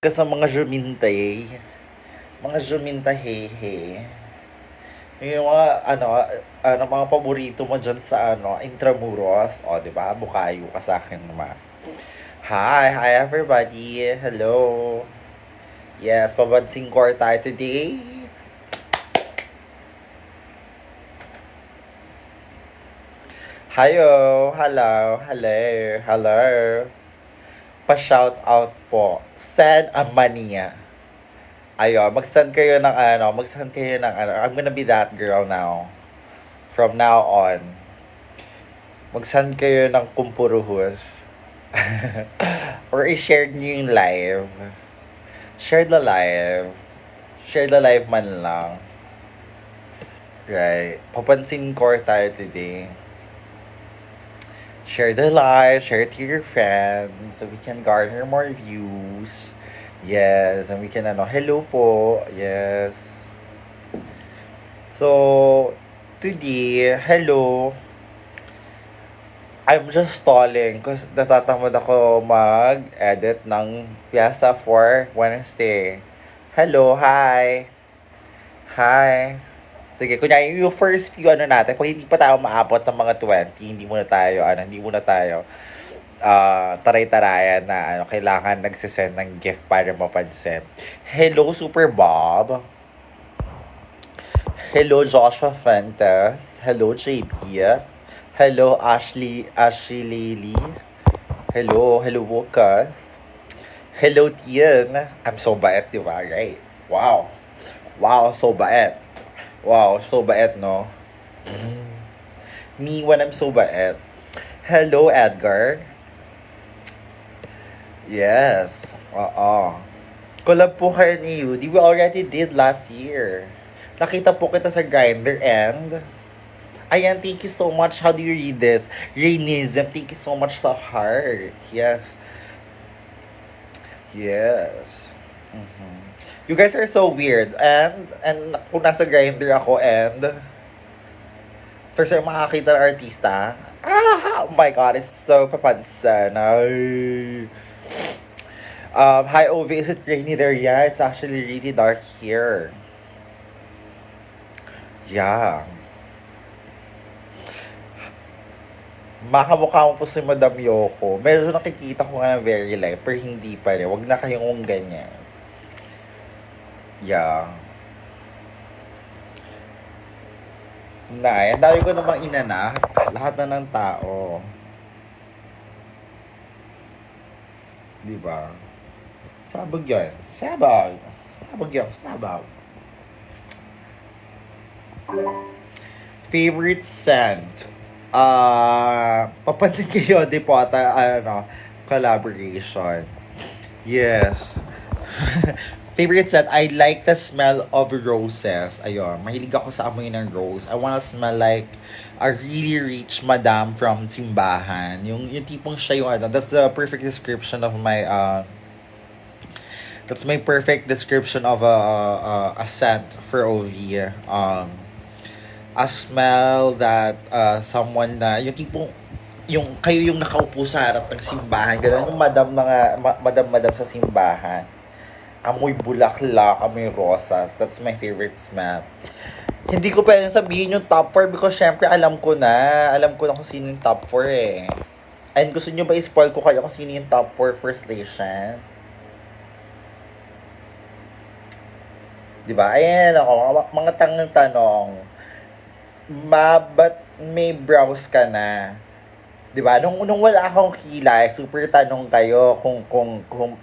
Ka sa mga jumintay, mga jumintahehe. Yung mga mga paborito mo dyan sa Intramuros. O, di ba? Bukayo ka sa akin naman. Hi everybody. Hello. Yes, pabansing core tayo today. Hello. Pa-shout out po. Send a mania. Ayun, mag-send kayo ng I'm gonna be that girl now. From now on. Mag-send kayo ng kumpuruhos. Or i-share nyo yung live. Share the live. Share the live man lang. Right. Papansin core tayo today. Share the live. Share it to your friends. So we can garner more views. Yes. And we can hello po. Yes. So, today, hello. I'm just stalling kasi natatamad ako mag-edit ng piyasa for Wednesday. Hello, hi. Hi. Sige, kunyari yung first few natin, pag hindi pa tayo maabot ng mga 20, hindi muna tayo taray-tarayan na kailangan nagsisend ng gift para mapansin. Hello, Super Bob. Hello, Joshua Fuentes. Hello, JP. Hello, Ashley Lily. Hello, Lucas. Hello, Tian. I'm so bait, di ba? Right? Wow, so bait. Wow, so bait, no? Me when I'm so bait. Hello, Edgar. Yes. Collab po kayo ni Yudi. We already did last year. Nakita po kita sa Grindr and ayan, thank you so much. How do you read this? Rainism, thank you so much sa heart. Yes. Yes. You guys are so weird. And kung nasa Grindr ako and first time makakita ng artista, oh my god, it's so papansan. Ay. Hi, Ovi, is it rainy there? Yeah, it's actually really dark here. Yeah. Makamukha mo po si Madam Yoko. Medyo nakikita ko nga na very light, pero hindi pa rin. Huwag na kayong ganyan. Yeah. Ang dami ko namang inanak. Lahat na ng tao. Diba? Sabog yun. Sabog. Favorite scent? Papansin kayo, di po ata, collaboration. Yes. Favorite scent, I like the smell of roses. Ayun, mahilig ako sa amoy ng rose. I wanna smell like a really rich madam from simbahan. Yung tipong siya yung that's the perfect description of my, that's my perfect description of a scent for OV. A smell that someone na yung tipong yung kayo yung nakaupo sa harap ng simbahan, gano'n yung madam sa simbahan, amoy bulaklak, amoy rosas. That's my favorite smell. Hindi ko pwedeng sabihin yung top 4 because syempre alam ko na kung sino yung top 4 eh. And gusto nyo ba i-spoil ko kayo kung sino yung top 4 first station? Diba? Ayan ako, mga tangang tanong. Ba't may brows ka na? 'Di ba? Nung wala akong kilay, super tanong kayo kung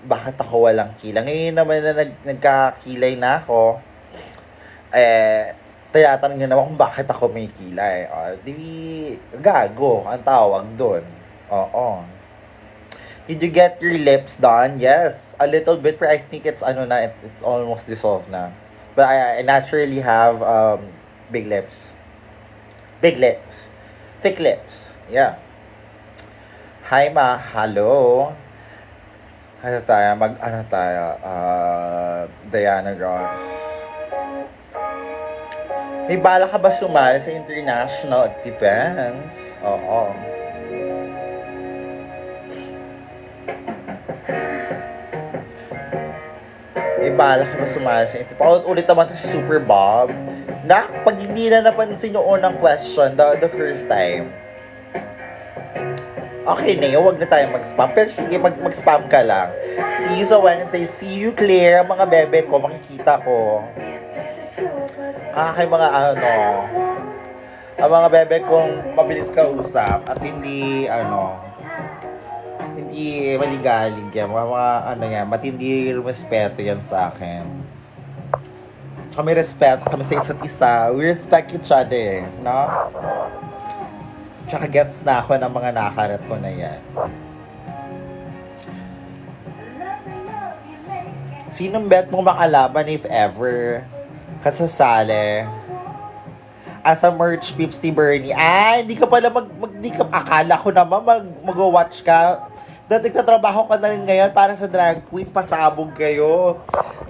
bakit ako walang kilay. Ngayon naman na nagkakilay na ako, tayatanong niyo naman kung bakit ako may kilay. Di gago ang tawag doon. Oo. Did you get your lips done? Yes, a little bit, but I think it's it's almost dissolved na. But I naturally have big lips. Big lips. Thick lips. Yeah. Hi, ma. Hello. Diana Ross. May bala ka ba sumali sa international? It depends. Oo. Eh, bahala ka na sumali sa ito. Paulit-ulit naman to si Super Bob. Na, pag hindi na napansin yung unang question, the first time, okay na yun, huwag na tayo mag-spam. Pero sige, mag-spam ka lang. See you sa Wednesday. See you, Claire. Mga bebe ko, makikita ko. Kay mga ang mga bebe kong mabilis kausap at hindi, hindi maligalig yan. Mga matindi respeto yan sa akin. Kami respeto kami sa isa't isa. We respect each other, no? Tsaka gets na ako ng mga nakarat ko na yan. Sinong bet mo makalaban if ever kasasali? As a merch pips ni Bernie. Hindi ka pala akala ko naman mag-watch ka. Dati nagtatrabaho ka na rin ngayon para sa drag queen, pasabog kayo.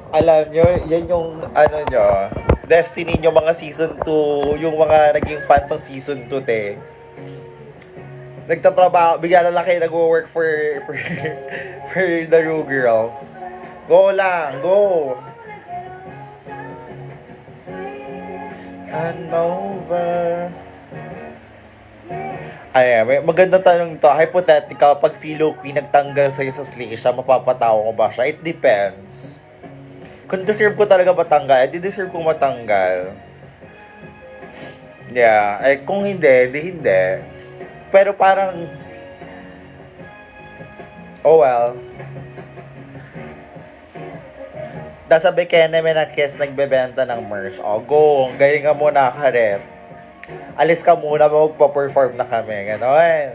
Alam nyo, yan yung nyo, destiny nyo mga season 2, yung mga naging fans ng season 2, te. Nagtatrabaho, bigla na lang kayo nag-work for the Ru Girls. Go lang, go! And over. Ay, may magandang tanong to. Hypothetical, pag Philo Queen nagtanggal sa'yo sa slay siya, mapapatawa ko ba siya? It depends. Kung deserve ko talaga matanggal, di deserve ko matanggal. Yeah, kung hindi, di hindi. Pero parang, oh well. Nasa Bekene may na-kiss nagbebenta ng merch. Oh, go. Galing ka muna, Karet. Alis ka muna, magpa-perform na kami. Ganon.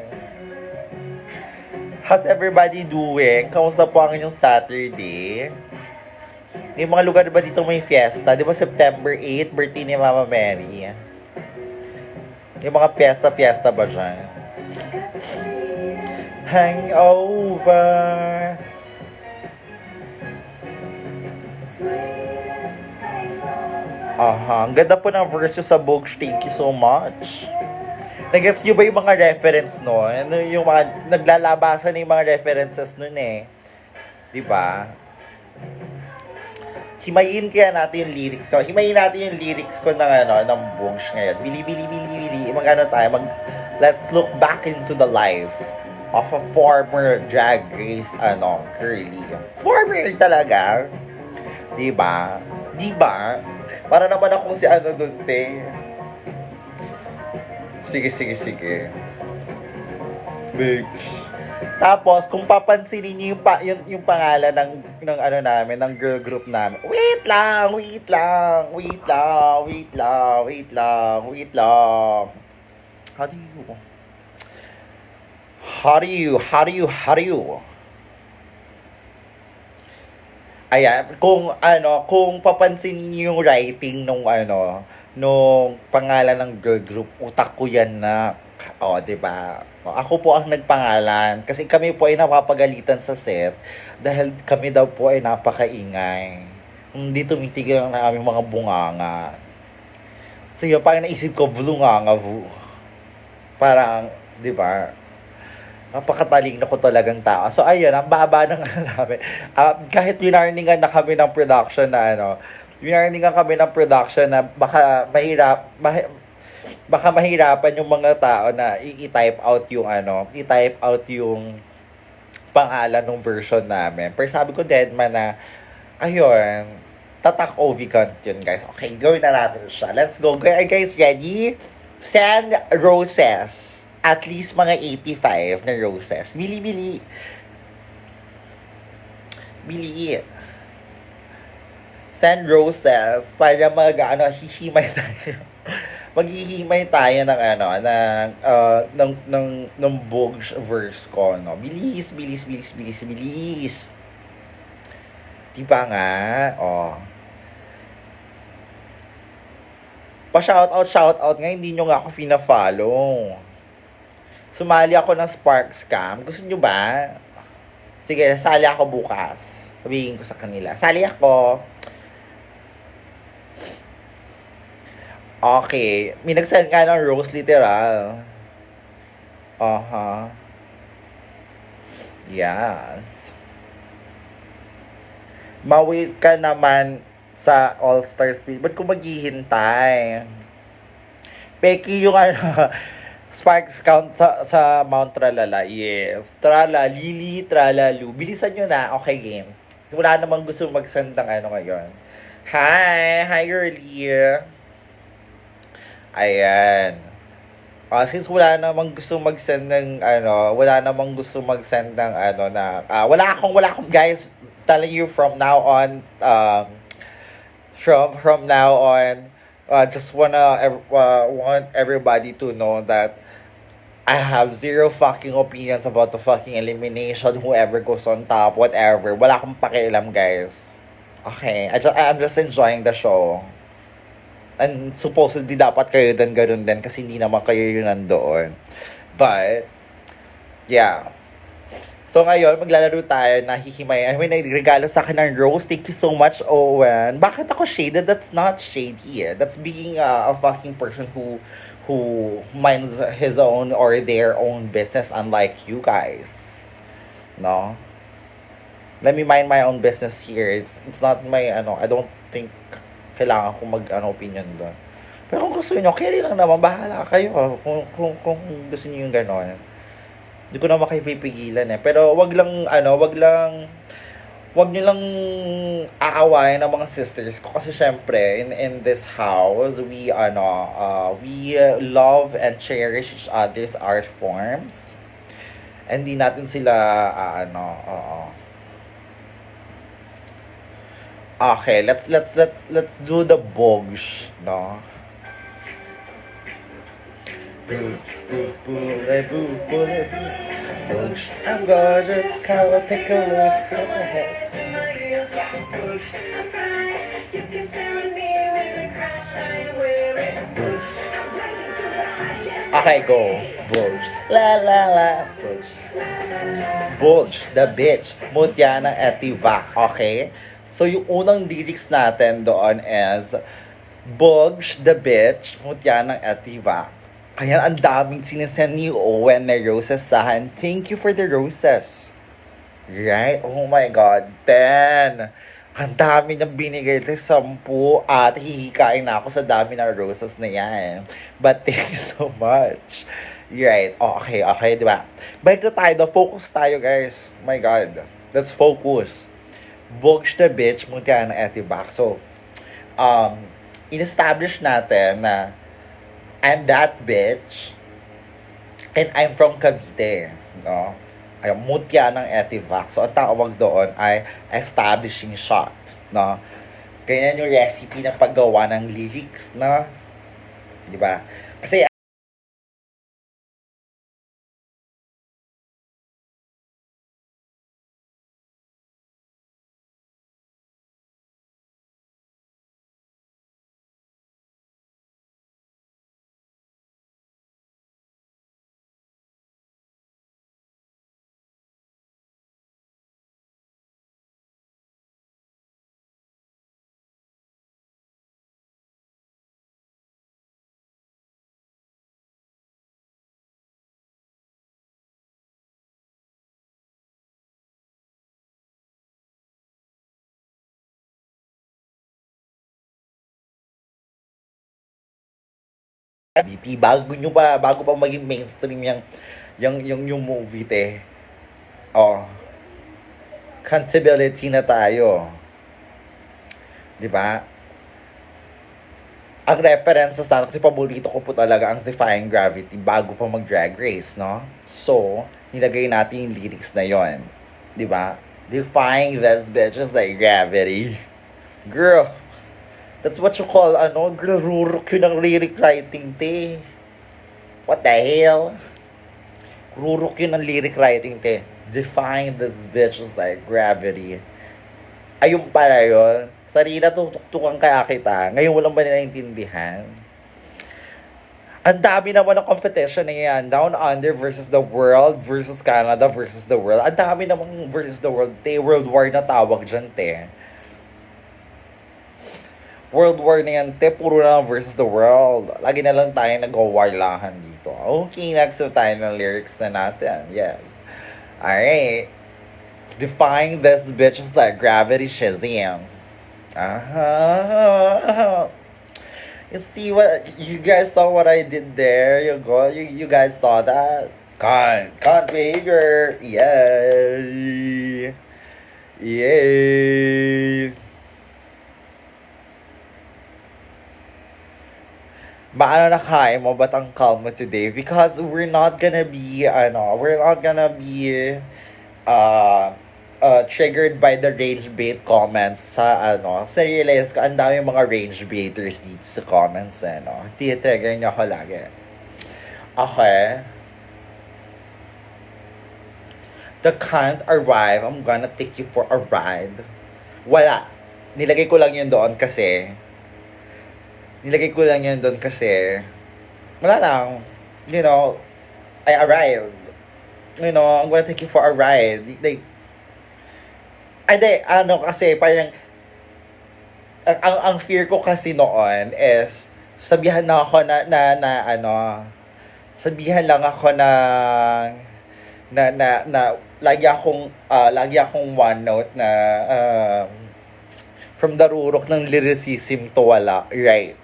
How's everybody doing? Kamusta po ang inyong Saturday? Yung mga lugar ba dito may fiesta? Di ba September 8, birthday ni Mama Mary? Yung mga fiesta ba dyan? Hangover. Ang ganda po ng verse sa Bogs. Thank you so much. Nag-gets nyo ba yung mga reference nun? Yung mga naglalabasan yung mga references nun eh. Diba? Himayin kaya natin yung lyrics ko. Himayin natin yung lyrics ko ng Bogs ngayon. Bili. Let's look back into the life of a former drag race, Curly. Former talaga. Diba? Para naman akong si dun, te. Sige. Bitch. Tapos, kung papansinin niyo yung pangalan namin, ng girl group namin. Wait lang. How do you? Ayan, kung papansin niyo yung writing nung pangalan ng girl group, utak ko yan na, diba? Ako po ang nagpangalan kasi kami po ay napapagalitan sa set dahil kami daw po ay napakaingay. Hindi tumitigil ang aming mga bunganga. So yun, parang naisip ko, vulunganga, parang, diba? Napakatalino ko talagang tao. So, ayun, ang baba ng namin. Kahit winarningan na kami ng production na baka mahirapan yung mga tao na i-type out yung pangalan ng version namin. Pero sabi ko, Deadman, na, ayun, tatak OV content, guys. Okay, gawin na natin siya. Let's go. Guys, ready? Send roses. At least mga 85 na roses. Bili. Send roses para hihimay tayo. Maghihimay tayo ng Bogs verse ko, no. Bilis. Diba nga? Pa-shoutout nga, hindi nyo nga ako fina-follow. Sumali ako ng Spark Scam. Gusto nyo ba? Sige, sali ako bukas. Sabihin ko sa kanila. Sali ako. Okay. May nag-send nga ng rose literal. Yes. Mawait ka naman sa All-Star Speed. Ba't ko maghihintay? Peki yung Sparks count sa Mount Tralala. Yes. Trala, Lili, Tralalu. Bilisan nyo na. Okay, game. Wala namang gusto mag-send ng ngayon. Hi! Hi, girlie. Ayan. Since wala namang gusto mag-send ng wala namang gusto mag-send ng wala akong guys, telling you from now on, from now on, just want everybody to know that I have zero fucking opinions about the fucking elimination, whoever goes on top, whatever. Wala akong pakialam, guys. Okay, I'm just enjoying the show. And supposedly dapat kayo din ganun din kasi hindi naman kayo yun nandoon. But, yeah. So ngayon, maglalaro tayo na hihimay. I mean, nagregalo sa akin ng rose. Thank you so much, Owen. Bakit ako shaded? That's not shady. That's being a fucking person who minds his own or their own business, unlike you guys. No? Let me mind my own business here. It's not my, I don't think kailangan ko opinion doon. Pero kung gusto niyo, carry lang naman, bahala kayo. Kung gusto niyo yung gano'n. Hindi ko naman kayo pipigilan eh. Pero wag niyo lang aawayin ng mga sisters ko kasi syempre in this house we love and cherish each other's art forms. And di natin sila Okay, let's do the bogs, no? I'm gorgeous, come and take a look from my head. Okay, go. Bulge. La la la. Bulge. Bulge, the bitch. Mutya ng Etiva. Okay? So, yung unang lyrics natin doon is Bulge, the bitch. Mutya ng Etiva. Kaya ang daming sinesend ni Owen na roses sa akin. Thank you for the roses. Right? Oh my God. 10. Ang dami niyang binigay. 10 at hihikain na ako sa dami ng roses na yan. But thank you so much. Right. Okay, diba? Balik na tayo. Focus tayo, guys. Oh my God. Let's focus. Bulge the bitch. Muntiya ng Etivac. So, in-establish natin na I'm that bitch and I'm from Cavite, no? Ay mutya ng Etivac. So, ang tawag doon ay establishing shot, no? Ganyan yung recipe ng paggawa ng lyrics, no? Di ba? Kasi BP, bago pa maging mainstream yung movie, te. Oh, accountability na tayo. Di ba? Ang references na kasi paborito ko po talaga ang Defying Gravity bago pa mag-Drag Race, no? So, nilagay natin yung lyrics na yon, di ba? Defying these bitches like gravity. Girl, that's what you call, girl, rurok yun ang lyric writing, te. What the hell? Rurok yun ang lyric writing, te. Defying these bitches like gravity. Ayun pala yun. Sarila tutuktukan kaya kita. Ngayon walang ba ninaintindihan? Ang dami naman ng competition na yan. Down Under versus the World versus Canada versus the World. Ang dami namang versus the World. Te, World War na tawag dyan, te. World War na yan, te. Puro na versus the World. Lagi na lang tayo nag-warlahan dito. Okay, next tayo ng lyrics na natin. Yes. Alright. Defying this bitch is like gravity shazam. Uh-huh. You see what you guys saw what I did there? You guys saw that? Can't behavior. Yay. Yay. Paano nakain mo? Ba't ang calm mo today? Because we're not gonna be, uh, triggered by the rage bait comments sa realize ko, ang dami mga rage baiters dito sa comments, Tinitrigger niya ako lagi. Okay. The can't arrive, I'm gonna take you for a ride. Wala. Nilagay ko lang yun doon kasi, wala lang. I arrived. I'm gonna take you for a ride. Like, kasi parang, ang fear ko kasi noon is, sabihan lang ako lagi akong one note na, from darurok ng lyricism to wala, right?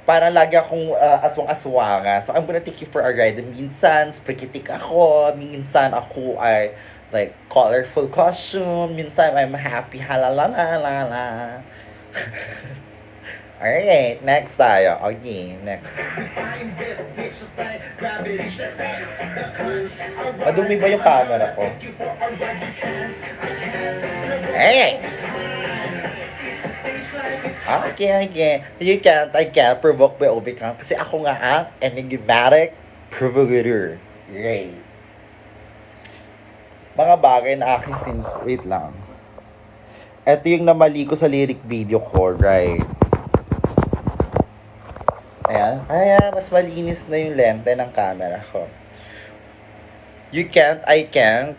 Para lagi akong aswang-aswangan. So, I'm gonna take you for a ride. Minsan, sprikitik ako. Minsan, ako ay, like, colorful costume. Minsan, I'm happy. Halalalala. Alright, next tayo. Okay, next. Madumi ba yung camera ko? Alright. Okay. I can't provoke by overcome. Kasi ako nga ang enigmatic provocateur. Right. Mga bagay na aking since... Wait lang. Ito yung namali ko sa lyric video ko, right? Ayan, mas malinis na yung lente ng camera ko. You can't, I can't.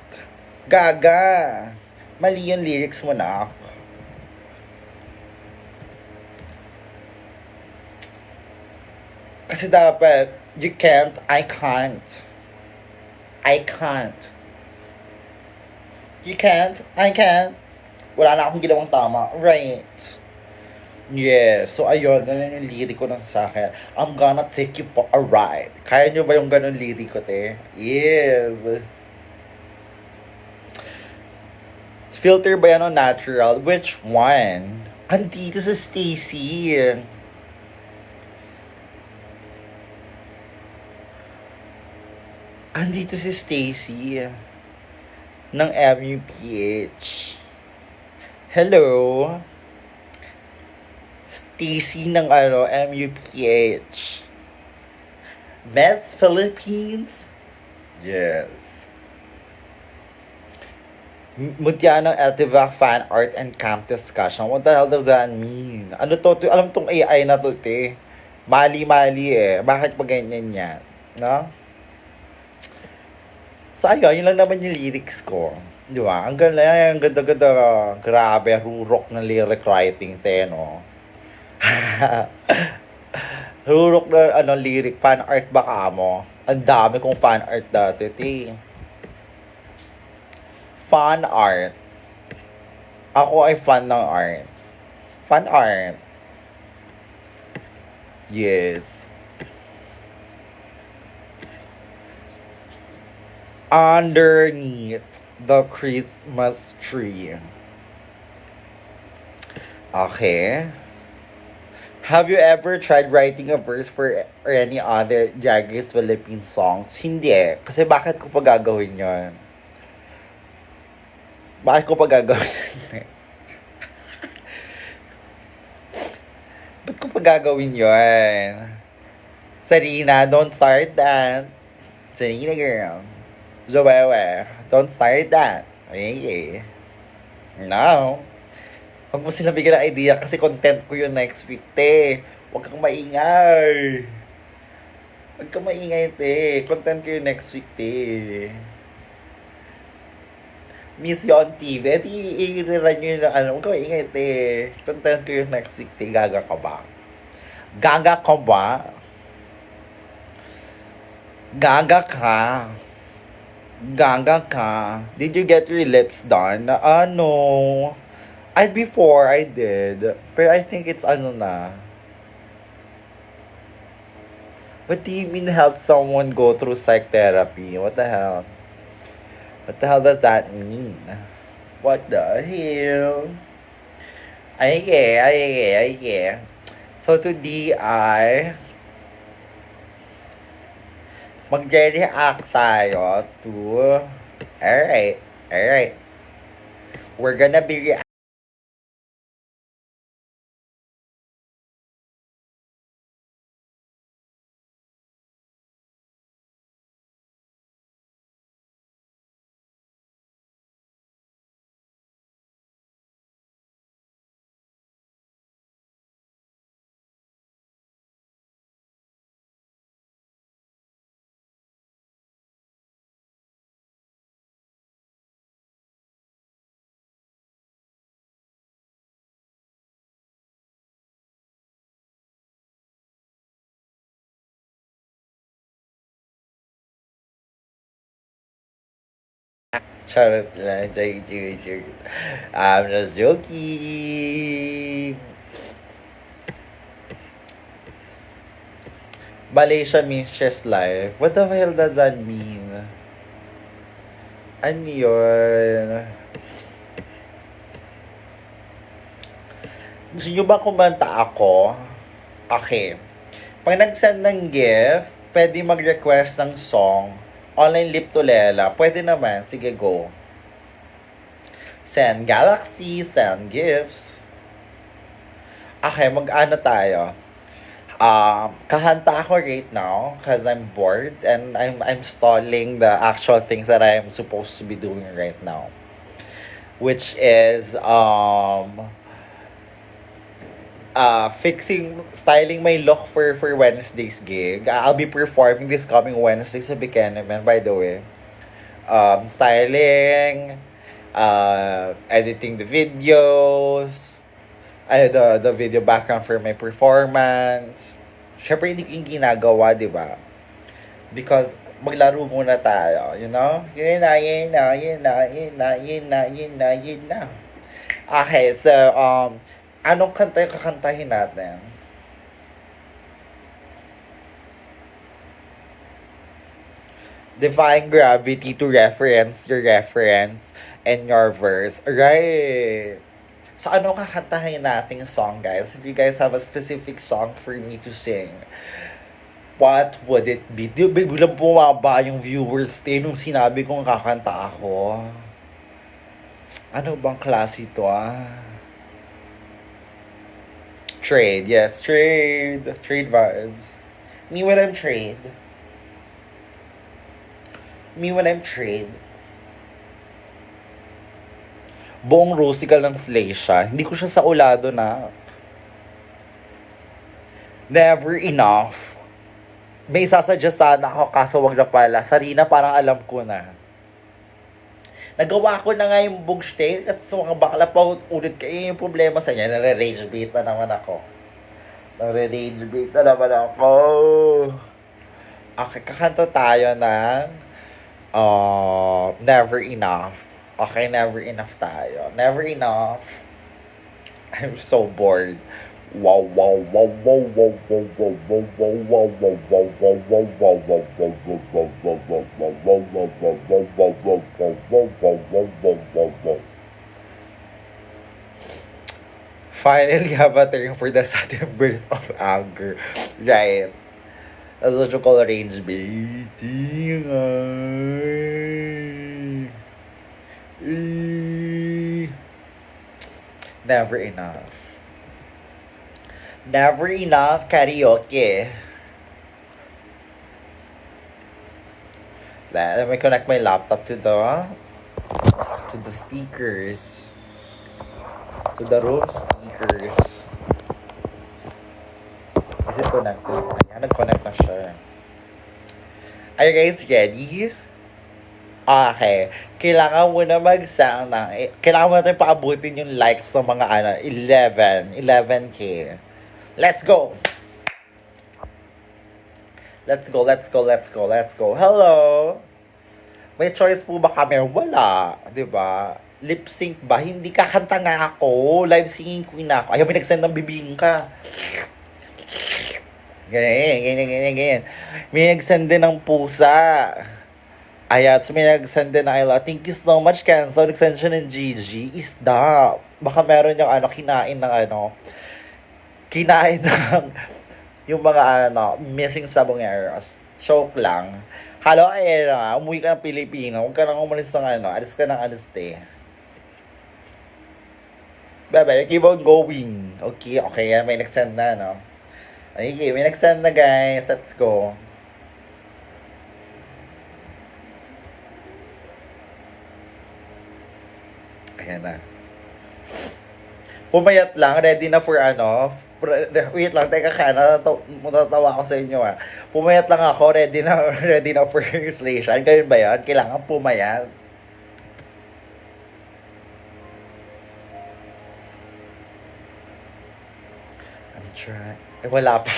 Gaga. Mali yung lyrics mo na. Kasi dapat, you can't, I can't. You can't, I can't. Wala na akong ginawang tama. Right. Yes. So, ayun. Ganun yung lyric ko ng sa akin. I'm gonna take you for a ride. Kaya nyo ba yung ganun lyric ko, te? Yes. Filter ba yan o natural? Which one? Andito sa Stacy. Andito si Stacy ng MUPH. Hello? Stacy ng MUPH. Miss Philippines? Yes. Mutiano Eltivac fan art and camp discussion. What the hell does that mean? Ano to? Alam tong AI na to, te. Mali-mali eh. Bakit pa ganyan yan? No? So, ayun, yun lang naman yung lyrics ko. Di ba? Ang ganda-ganda. Grabe, rurok ng lyric writing, te, no? Rurok na, lyric, fan art baka mo. Ang dami kong fan art dati, te. Fan art. Ako ay fan ng art. Fan art. Yes. Underneath the Christmas tree. Okay. Have you ever tried writing a verse for any other Jaggers Philippine songs? Hindi. Kasi bakit ko pa gagawin yun? Bakit ko pa gagawin yun? Ba't ko pa gagawin yun? Sarina, don't start that. Sarina, girl. Joelle, don't start that. Okay. No. Huwag mo sila bigyan ng idea kasi content ko yun next week, te. Huwag kang maingay. Te. Content ko yun next week, te. Miss you on TV. At i-rerun nyo yun ng huwag kang maingay, te. Content ko yun next week, te. Gaga ka ba? Gaga ka. Ganga ka. Did you get your lips done? No. Before I did. Pero I think it's ano na. What do you mean help someone go through psych therapy? What the hell? What the hell does that mean? What the hell? Ay, So today ay magre-react tayo to... Alright. We're gonna be Charot lang. Joke. I'm just joking. Malaysia means just life. What the hell does that mean? Ano yun? Gusto nyo ba kumanta ako? Okay. Pag nag-send ng gift, pwede mag-request ng song. Online lip to Lela. Pwede naman. Sige, go. Send Galaxy, send gifts. Okay, mag-ano tayo. Kahanta ako right now because I'm bored and I'm stalling the actual things that I'm supposed to be doing right now, which is styling my look for Wednesday's gig. I'll be performing this coming Wednesday sa Buchanan, by the way. Styling, editing the videos, the video background for my performance. Syempre, hindi ko yung ginagawa, di ba? Because, maglaro muna tayo, you know? Yun na. Okay, so, anong kanta yung kakantahin natin? Defying Gravity to reference your reference and your verse. Right. So, ano kakantahin nating song, guys? If you guys have a specific song for me to sing, what would it be? Di ba bilang bumaba yung viewers nung sinabi kong kakanta ako? Ano bang klase ito, Trade, yes, trade. Trade vibes. Me when I'm trade. Buong Rusical ng Slay siya. Hindi ko siya sa ulado na. Never enough. May sasuggest sana ako kaso wag na pala. Sarina parang alam ko na. Nagawa ko na nga yung boogstay at sa mga bakla pa ulit kayo yung problema sa niya. Nare-rage bait na naman ako. Okay, kakanta tayo ng Never Enough. Okay, never enough tayo. Never enough. I'm so bored. Wow. Finally have a term for the sudden burst of anger. Right. That's what you call rage baiting. Never enough. Never enough karaoke. Let me connect my laptop to the speakers. To the room speakers. Is it connected? Ayan, nag-connect na siya. Are you guys ready? Okay. Kailangan mo na mag-sound kailangan mo natin paabutin yung likes ng mga 11K. Let's go! Let's go. Hello! May choice po ba kami? Wala. 'Di ba? Lip sync ba? Hindi kakanta nga ako. Live singing queen ako. Ayaw, may nag-send ng bibingka. Ganyan, ganyan, ganyan, ganyan. May nag-send din ng pusa. Ayan, so may nag-send din na I love. Thank you so much, Kenzo. Nag-send siya ng GG. Isda. Baka meron yung kinain ng kinain ng yung mga missing sabongeros. Joke lang. Hello, ayun na. Umuwi ka ng Pilipino. Huwag ka nang umalis ng alis ka ng te. Bye-bye. Keep on going. Okay, okay. Yan, may nag-send na, no? Okay, may nag-send na, guys. Let's go. Ayan na. Pumayat lang. Ready na for wait lang, teka ka, natatawa ako sa inyo Pumayat lang ako, ready na for translation. Ganyan ba yan? Kailangan pumayat. I'm trying. Wala pa.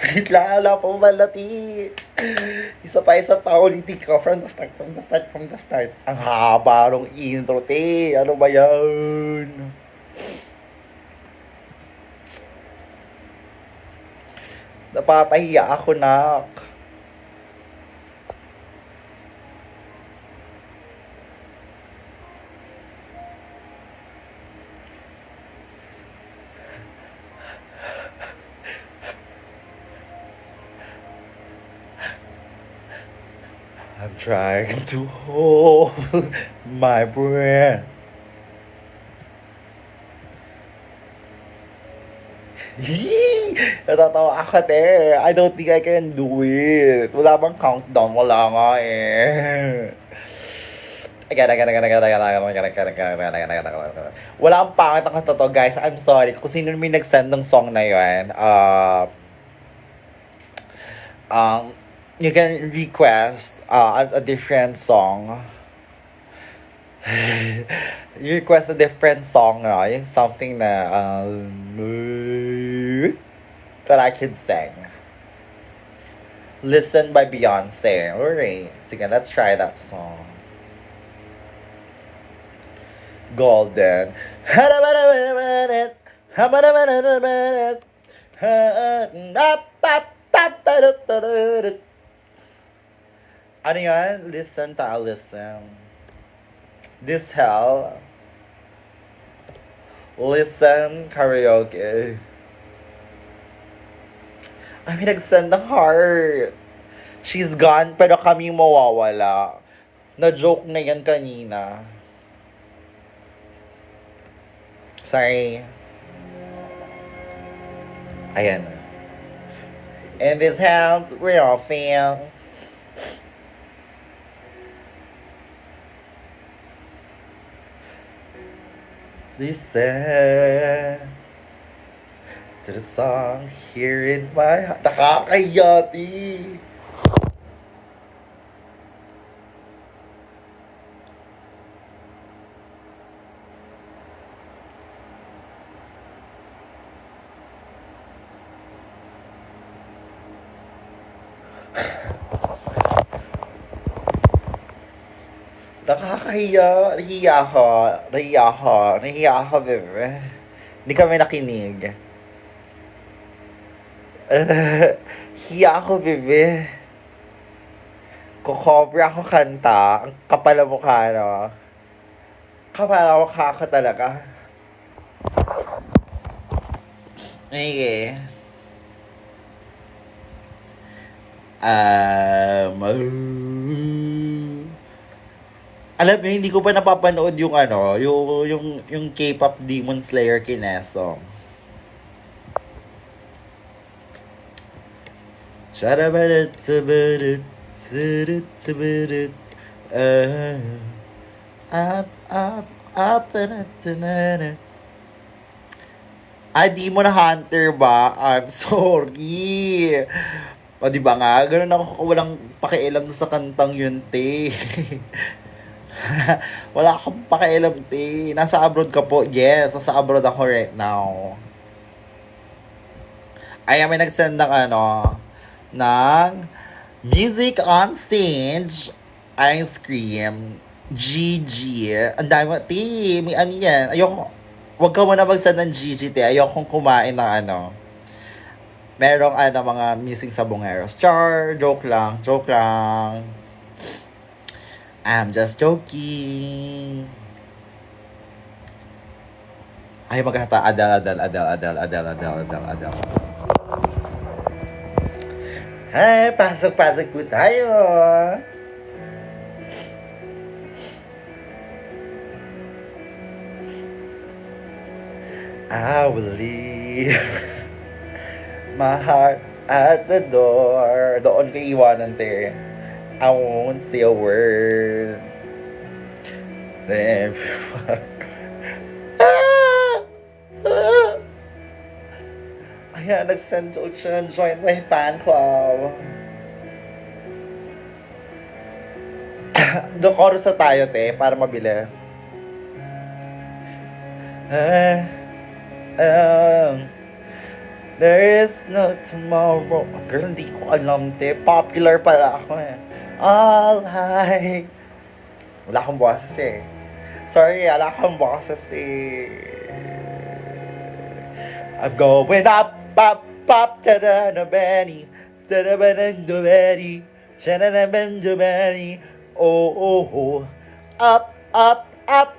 Wait lang, wala pa malati. Isa pa, ulitin ko. From the start. Ang haba ng intro, te. Ano ba yan? Napapahiya ako, nak. I'm trying to hold my breath. Natatawa ako, te. I don't think I can do it. Wala bang countdown? Wala nga eh. Wala ang pangit ang kanta to, guys. I'm sorry. Kung sino may nag-send ng song na yun, you can request a different song. You request a different song, no? Yung something na that I can sing. Listen by Beyonce. Alright. Sige, let's try that song. Golden. Ano yan? Listen ta, listen. This hell. Listen, karaoke. Ay, may nag-send ng heart. She's gone, pero kami mawawala. Na-joke na yan kanina. Sorry. Ayan. In this house, we're all fam. Listen to the song here in my heart. Nakakayati. Nakakahiya. Nahiya ako, bebe. Hindi kami nakinig. Hiya ako, bebe. Kukobra ako kanta. Ang kapal ang mukha, no? Kapal ang mukha ko talaga. Okay. Alam mo, hindi ko pa napapanood yung yung K-pop Demon Slayer Kineso. Up, di mo na Hunter ba? I'm sorry. O, di ba nga? Ganun ako walang pakialam sa kantang yun, te. Wala akong pakialam, te. Nasa abroad ka po. Yes, nasa abroad ako right now. Ay, may nagsend ng ng music on stage. ice cream, Gigi. Ang dami, ti, may ano yan. Ayoko, wag ka muna magsad ng Gigi, te. Ayokong kumain ng ano. Merong ano, mga missing sabongeros. Char, joke lang. I'm just joking. Ay, maghata. Adal. Ay, pasok po tayo. I will leave my heart at the door. Doon ko iwanan, te. I won't say a word. Then, ayan, nag-send siya ng join my fan club. Doon chorus na tayo, te, para mabilis. There is no tomorrow. Girl, hindi ko alam, te. Popular pala ako eh. All high. Wala akong boses eh. Sorry, wala akong boses eh. I'm going up, ta-da-na-bani, ta-da-ba-na-do-bani, ta-da-na-ban-do-bani, oh. Up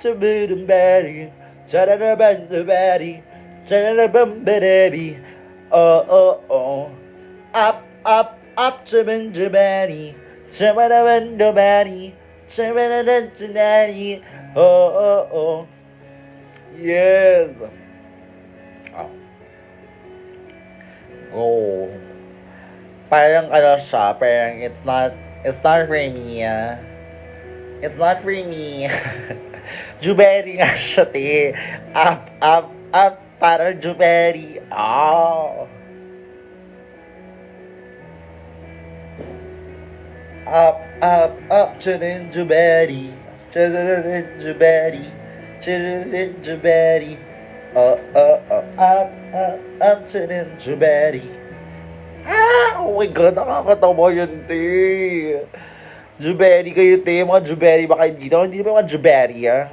to booty, ta-da-na-ban-do-bani, ta-da-na-ban-ba-da-bi, oh. Up to Benjamini, ta-da-na-ban-do-bani, ta-da-na-ban-do-bani, oh. Yes. Oh. Parang ano siya, parang it's not for me. It's not for me. Juberi nga siya, te. Up, parang Juberi. Oh. Up, children Juberi. Children Juberi. Children Juberi. Up to the Juberi. Oh my God, nakakatawa yun, te. Juberi kayo, te. Mga Juberi ba kayo dito? Hindi ba mga Juberi, ah?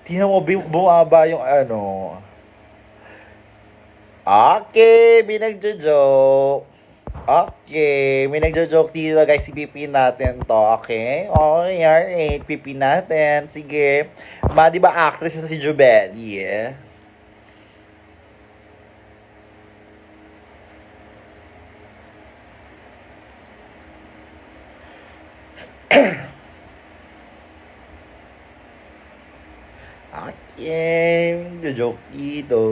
Tingnan mo, bumaba yung ano. Okay, may nagjo-joke. Okay, may nagjo-joke dito, guys. Ipipin natin to, okay? Okay, alright. Pipin natin. Sige. Di ba actress na si Juberi, eh? Okay, joke dito.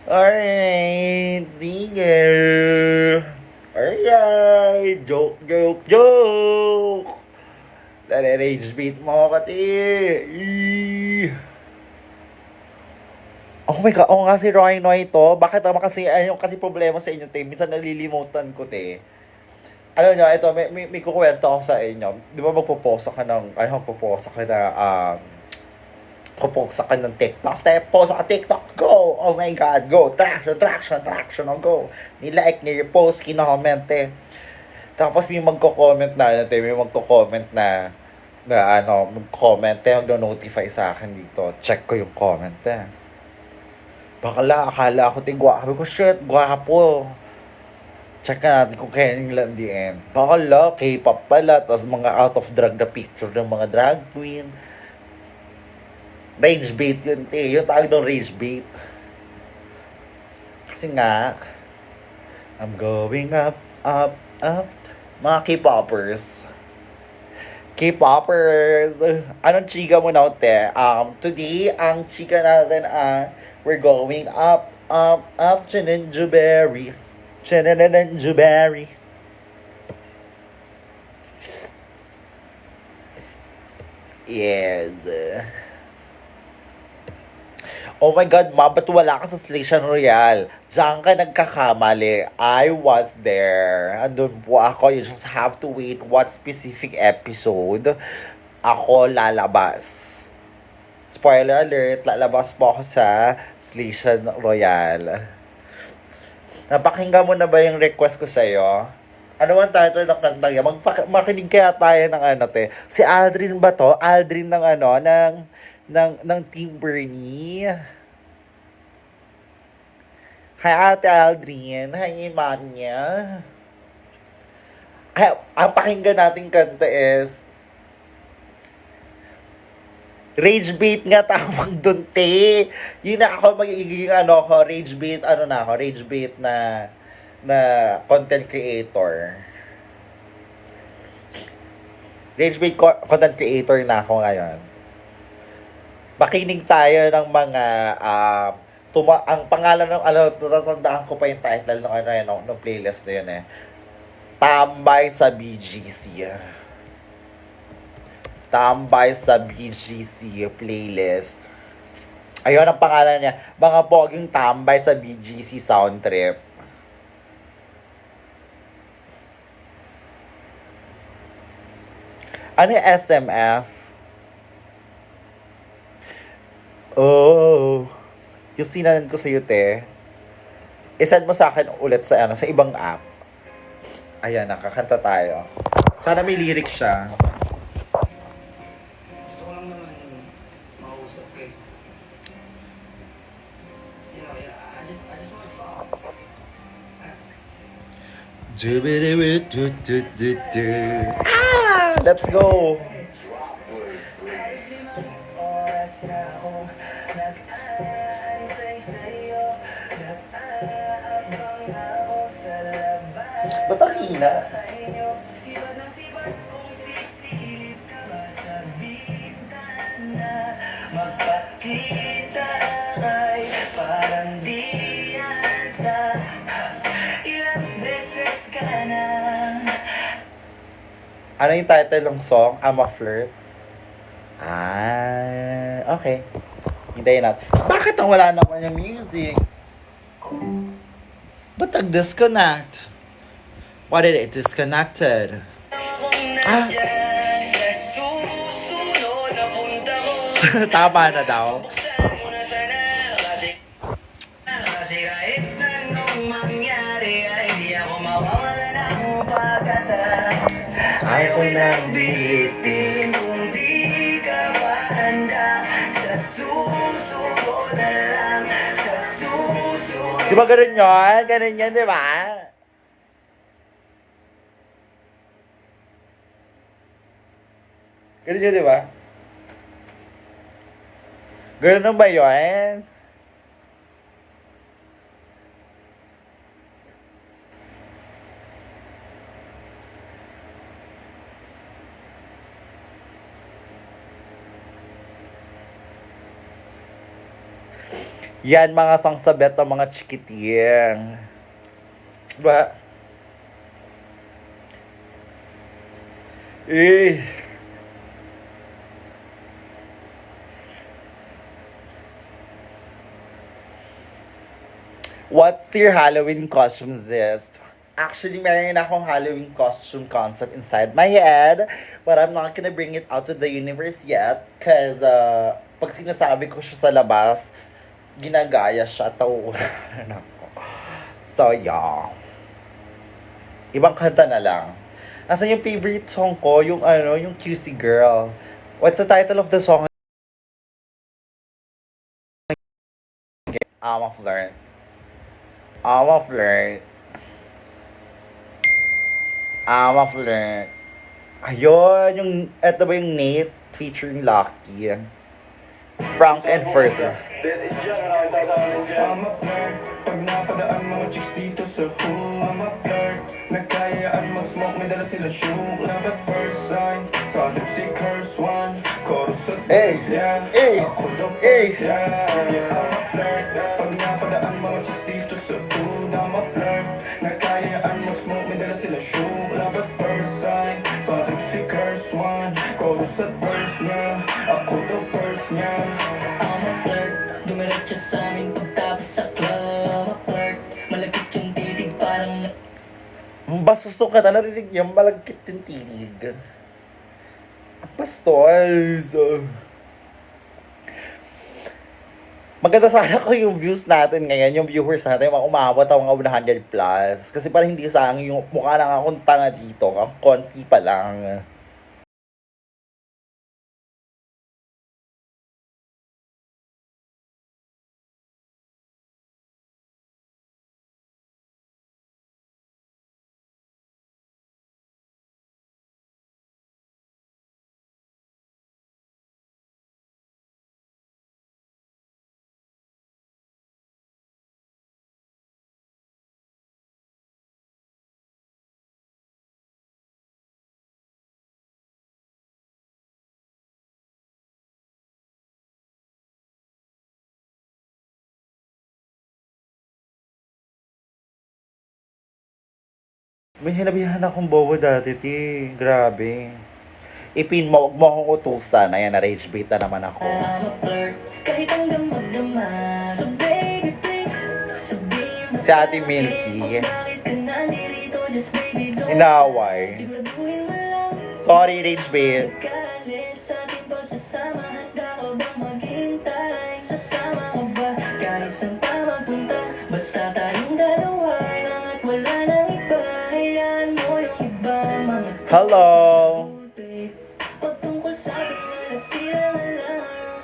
Alright, sige. Alright, joke. Nare-rage beat mo, kati. Oh my God, nga si Roy Noy to. Bakit naman kasi, ayun kasi problema sa inyo, te. Minsan nalilimutan ko, te. Alam nyo, ito, may kukwento ako sa inyo. Di ba magpo-post ka ng, magpo-post ka na, magpo-post ka ng TikTok. Post ka TikTok, go! Oh my God, go! Traction, go! Nilike, nirepost, kinoment, eh. Tapos may magko-comment na, mag-comment, mag-notify sa akin dito. Check ko yung comment, eh. Akala ko, sabi ko, shit, gwapo. Check na natin kung kaya nila in the end. Bakala, K-pop pala, tapos mga out of drag na picture ng mga drag queen. Rage bait yun, te. Yung tawag doon, rage bait. Kasi nga, I'm going up. Mga K-poppers. Anong chika mo na, te? Today, ang chika natin we're going up to Ninjuberry. Yes. Oh my God, ma, ba't wala ka sa Station Royale? Diyan ka nagkakamali. I was there. Andun po ako. You just have to wait what specific episode ako lalabas. Spoiler alert, lalabas po ako sa Station Royale. Napakinggan mo na ba yung request ko sa'yo? Ano man title ng kantang yan? Makinig kaya tayo ng ano, te. Si Aldrin ba to? Aldrin ng ano, ng Team Bernie. Hi, Ate Aldrin. Hi, Manya. Ay, ang pakinggan nating kanta is Rage Bait nga tawag dun, te. Yun na ako magiging ano ko, Rage Bait, ano na ako, Rage Bait na content creator. Rage Bait content creator na ako ngayon. Makinig tayo ng mga ang pangalan ng ano, tatandaan ko pa yung title ng ano yun, ng playlist na yun eh. Tambay sa BGC. Tambay sa BGC playlist. Ayun ang pangalan niya. Mga poging tambay sa BGC sound trip. Ano yung SMF? Oh. Yung sinanan ko sa'yo, te. I-send mo sa akin ulit sa ano, sa ibang app. Ayan, nakakanta tayo. Sana may lyrics siya. Gusto ko lang naman mausap ka eh. You know, yeah, I just want to solve. Let's go! Ba't ang hina? Magpakita ay parang di yata. Ilang beses ka na. Ano yung title ng song? I'm a Flirt? Okay. Hintayin natin. Bakit ang wala naman yung music? Ba't nag-disconnect? Why did it disconnected? Ah, Sa susunod na punta mo. tama na daw. Buksan mo na sana kasi kahit anong mangyari ay di ako mawawala ng pag-asa. Ayaw ko nang bilitin kung di ka pa handa. Sa susunod na lang, sa susunod. Di ba ganun yun? Ganun yun, di ba? Ganun yun, di ba? Ganun ba yun? Yan mga sangsabet ng mga chikiting. Diba? Eh. What's your Halloween costume, sis? Actually, meron na akong Halloween costume concept inside my head, but I'm not gonna bring it out to the universe yet, cause pag sinasabi ko siya sa labas, ginagaya siya, tauunan ako. So, yeah. Ibang kanta na lang. Asan yung favorite song ko? Yung ano, yung QC Girl. What's the title of the song? I'm a Flirt. I'm a Flirt. I'm a Flirt. Ayun, yung, eto ba yung Nate featuring Lucky? Frank and Further. I'm a flirt. Pag napadaan mga chicks dito sa pool, I'm a flirt. Nagkayaan mag-smoke, may dala sila shoe. Love at first sign, sa lip si curse one. Chorus at Hey! verse, yeah. Hey! Ako daw Hey! first, yeah. I'm a flirt. Pag napadaan mga chicks dito sa pool, I'm a flirt. Nagkayaan mag-smoke, may dala sila shoe. Love at first sign, sa lip si curse one. Chorus at verse, yeah. Ako daw first, yeah. I'm a flirt, dumiretso sa aming pagtapos sa club. I'm a flirt, malapit yung titig parang Basusok ka na, narinig niya, malagkit yung tinig. Ang bastos. Maganda sana ko yung views natin ngayon, yung viewers natin, mga umabot ang mga 100 plus. Kasi parang hindi sayang yung mukha lang akong tanga dito, ang konti pa lang. May hinabihan akong bobo dati, ti. Grabe. Ipin mo, huwag mo akong utusan. Ayan, na-rage bait na naman ako. I'm a flirt, kahit hanggang magdamag. So baby please, sabihin mo Si Ate sa Milky. akin kung bakit ka nandito. Just baby don't Inaway. siguraduhin mo lang. Sorry, rage bait. Kalit sa ating pagsasama, handa ka bang maghintay? Sasama ka ba kahit saan pa magpunta? Basta tayong dalawa lang at wala nang iba. Hayaan mo yung iba mga Hello. babe. Pagtungkol sa akin wala silang alam.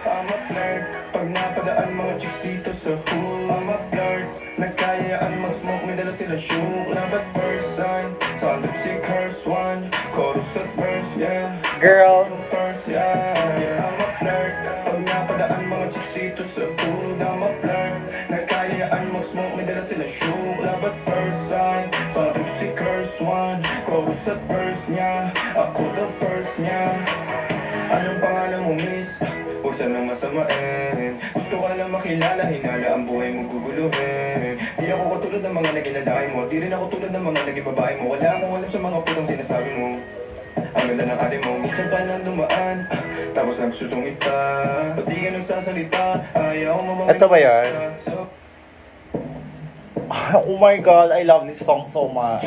I'm a flirt. Pag napadaan mga chicks dito sa hood, I'm a flirt. Nagkayaan mag-smoke, may dala sila shoe. Love at first sight, sa lips si curse one. Chorus at verse, yeah. Girl. First, yeah. I'm a flirt. Pag napadaan mga chicks dito sa hood, I'm a flirt. Nagkayaan mag-smoke, may dala sila shoe. Love at first sight, sa lips si curse one. Chorus at verse niya, ako the first niya. Anong pangalan mo, miss? Huwag sanang masamain. Gusto ka lang makilala, hinala ang buhay mo guguluhin. Di ako katulad ng mga naging lalaki mo. Di rin ako tulad ng mga naging babae mo. Wala akong alam sa mga putang sinasabi mo. Ang ganda ng ate mo, minsan pa lang dumaan, tapos nagsusungit ka. Pati ka nagsasalita, ayaw mo mga Ito ba yan? So, Oh my God, I love this song so much.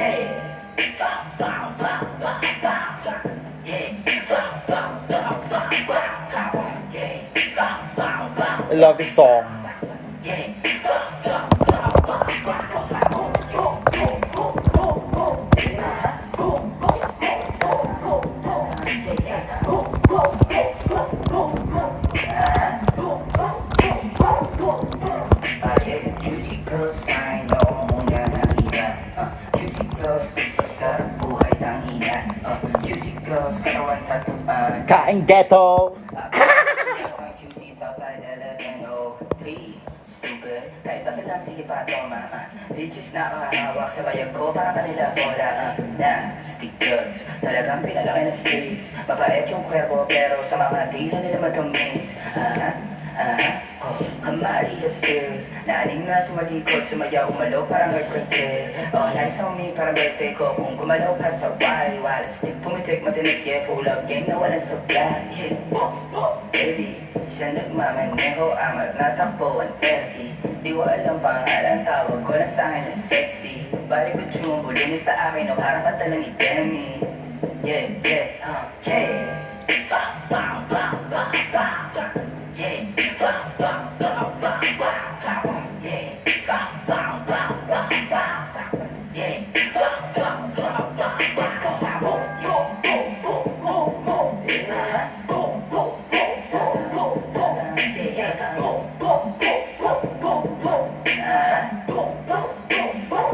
I love this song. Juicy girls, I know muna ng iba. Juicy girls, gusto sa buhay ng ina. Juicy girls, katawan tatuan. Kain ghetto! Ang juicy Southside 1103. Stupid, kahit basta lang sige pa toma. Bitches na kahawak sa bayag ko, parang kanila bola. Nasty girls, talagang pinalaki na stakes. Mabait yung kwerpo, pero sa mga di na nila matamis. Kamari at pills, naaning na tumalikod, sumayaw, umalaw, parang earthquake. Oh, nice on me, parang birthday ko. Kung gumalaw ka sa why, wala stick, pumitik, matinik, yeah. Pull up game na walang supply, yeah. Baby, siya nagmamaneho, amat natakbo, 130. Di ko alam pangalan, tawag ko na sa akin na sexy. Balik ko yung bulo niya sa akin, no, parang katalang i-demi. Yeah, yeah, yeah. Ba, ba, ba, ba, ba. Yeah, ba, ba, ba, ba, ba. Yeah, ba, ba, ba, ba, ba. Yeah, ba, ba, ba, ba, ba. Let's go. Yo, yo, yo, yo, yo. Yeah. Yo, yo, yo, yo, yo, yo. Yeah, yo, yo, yo, yo, yo, yo. Yo, yo, yo,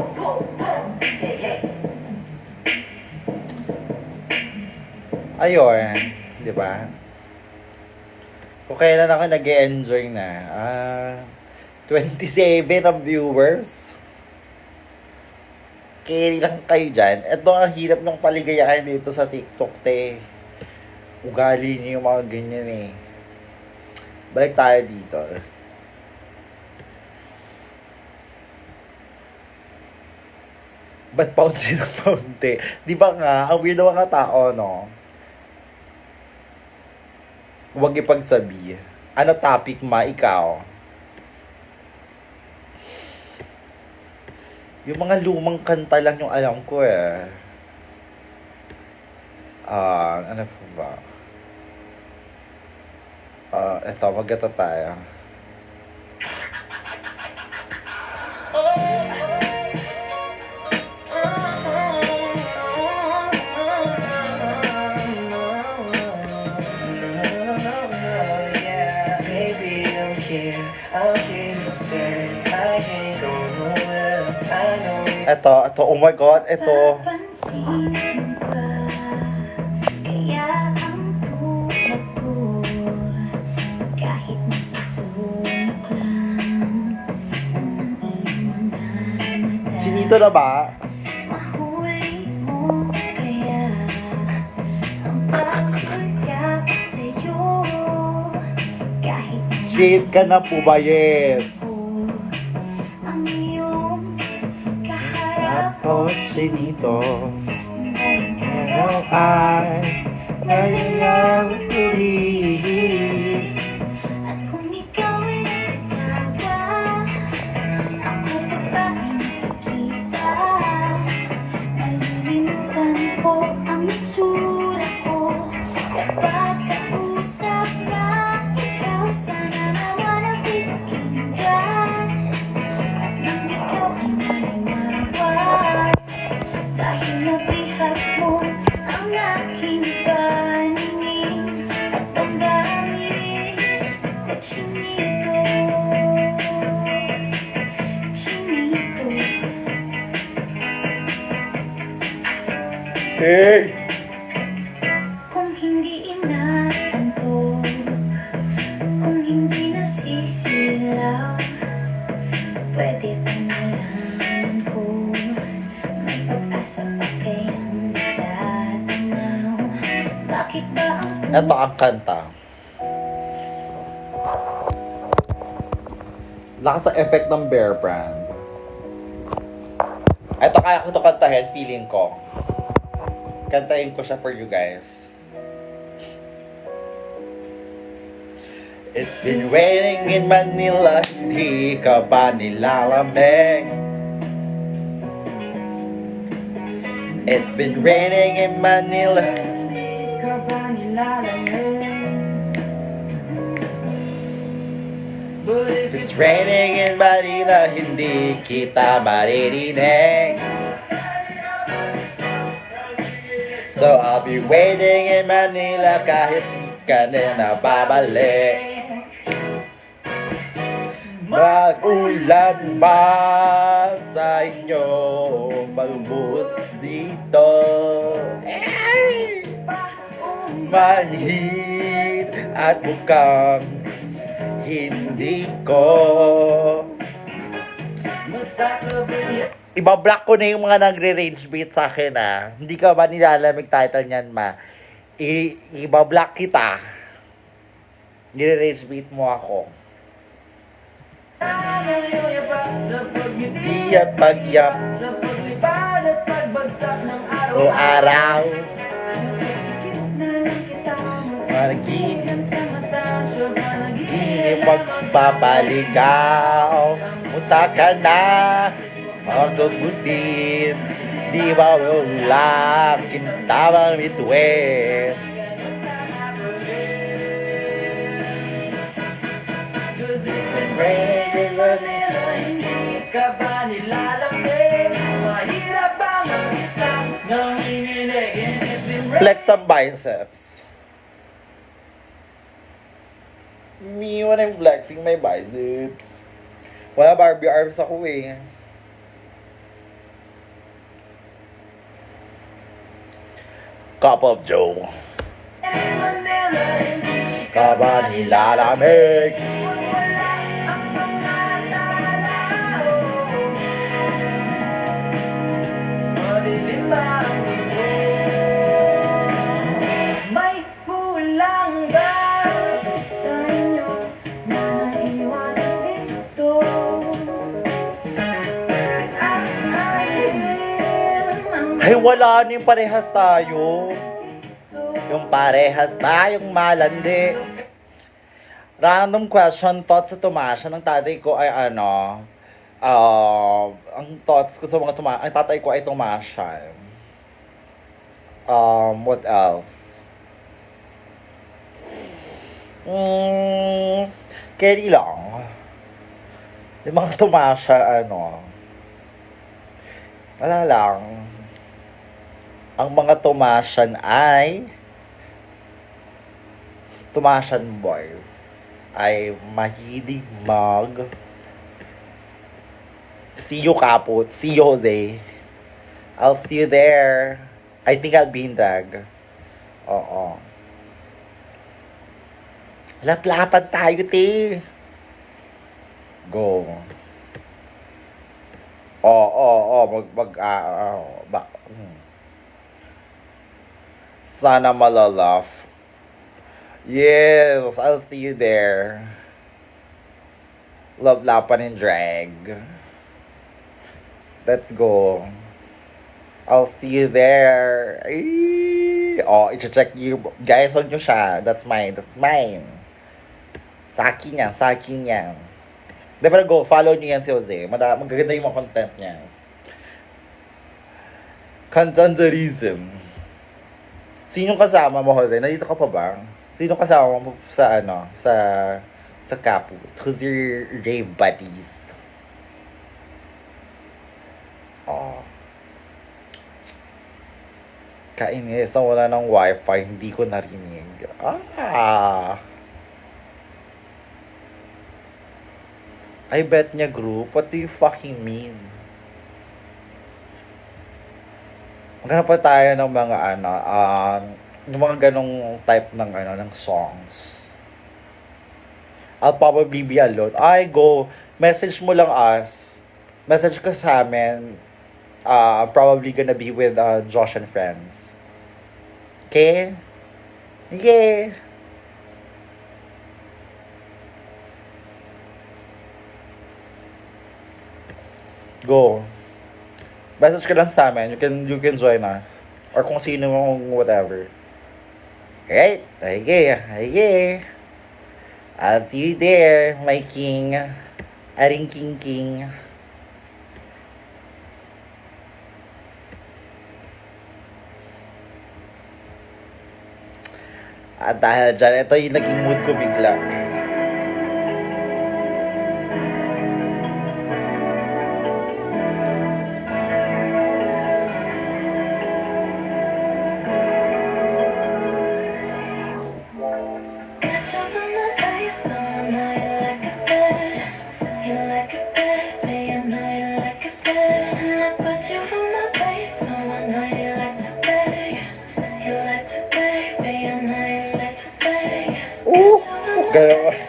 yo, yo, yo. Yeah, yeah. Ayun, di ba? Kung kailan ako nag-enjoy na. 27 ang viewers. Carry lang kayo dyan. Ito ang hirap ng paligayahan dito sa TikTok, te. Ugali niyo yung mga ganyan eh. Balik tayo dito. Ba't paunti ng paunti? Di ba nga, ang weird ng mga tao, no? Huwag ipagsabi. Ano topic ma, ikaw? Yung mga lumang kanta lang yung alam ko eh. Ano po ba? Eto, magata tayo. Baby, I'm here to stay. I ain't go nowhere. I know you. Ito, oh my God, ito. Papansin mo ba? Kaya ang tulad ko, kahit nasusunog lang ng iyong mga mata. Chinito na ba? Mahuli mo kaya ang pagsulya ko sa'yo, kahit Straight ka na po ba? Yes. ang iyong kaharap Ako, Chinito. ngayong Ay, nalalaman ko rin. At kung ikaw ay nakatawa, ako pa ba ay nakikita? Nalilimutan ko ang itsura ko kapag kausap na ikaw. Sana naman ang pinakinggan at nang ikaw ay malinawan, dahil nabihag mo ang aking paningin at damdamin na chinito, chinito. Hey! Kung hindi inaantok, kung hindi nasisilaw, pwede bang malaman ko may pag-asa pa kayang tatanaw? Bakit ba ang Ito ang kanta. Lakas sa effect ng Bear Brand. Ito kaya ko ito kantahin, feeling ko. Kantahin ko siya for you guys. It's been raining in Manila, hindi ka ba nilalamig? It's been raining in Manila. Hindi ka ba nilalamig? But if It's raining in Manila, hindi kita maririnig. So I'll be waiting in Manila kahit di ka na babalik. Mag-ulan ba sa inyo magbuhos dito? Manhid at mukhang hindi ko. masasabi Ibablock ko na yung mga nagre-range beat sa akin Hindi ka ba nilalamig title niyan, ma? Ibablock kita. Nire-range beat mo ako. Di at pagyap sa paglipad at pagbagsak ng o araw. na lang kita Maragin, sa mata siya ba di magpapaligaw. Musta ka na, masugutin. Di ba wala, kintabang bituin. Cause it's been raining Manila, hindi ka ba nilalamig? Mahirap bang mag-isa nang hinilig? And it's been Flex the biceps. Me when I'm flexing my biceps. Wala Barbie arms ako eh. Cup of Joe. raining Manila, hindi Ka ba nilalamig? wala ang mga tao. Madilim ba ang mundo? May kulang ba sa inyo na naiwan dito? Ay wala na yung parehas tayo. Yung parehas tayong malandi. Random question, thoughts sa Tomasha ng tatay ko ay ano, ang thoughts ko sa mga ang tatay ko ay Tomasha. What else? Carry lang. Yung mga Tomasha, ano, Wala lang. Ang mga Tomasian boys ay mahilig see you, Kaput. See you, Jose. I'll see you there. I think I'll be in drag. Oo. Laplapan tayo, te. Go. Sana malalaf. Yes, I'll see you there. Love lapan in drag. Let's go. I'll see you there. Ay! Oh, i-check you. Guys, wag nyo siya. That's mine. Sa akin yan. Di ba, go, follow nyo yan si Jose. Magaganda yung mga content niya. Contenterism. Sinong kasama mo, Jose? Nandito ka pa ba? Sinong kasama mo sa sa Kaput? Who's your rave buddies? Oh. Kainis na wala ng wifi, hindi ko narinig. I bet niya group. What do you fucking mean? Maghanap pa tayo ng mga yung mga ganong type ng songs. I'll probably be alone. Go. Message mo lang us. Message ka sa amin. I'm probably gonna be with Josh and friends. Okay? Yeah. Go. Message ka lang sa amin. You can join us. Or kung sino mo, whatever. Right? Okay. I'll see you there, my king. Aring king. At dahil dyan, ito yung naging mood ko bigla. Kaya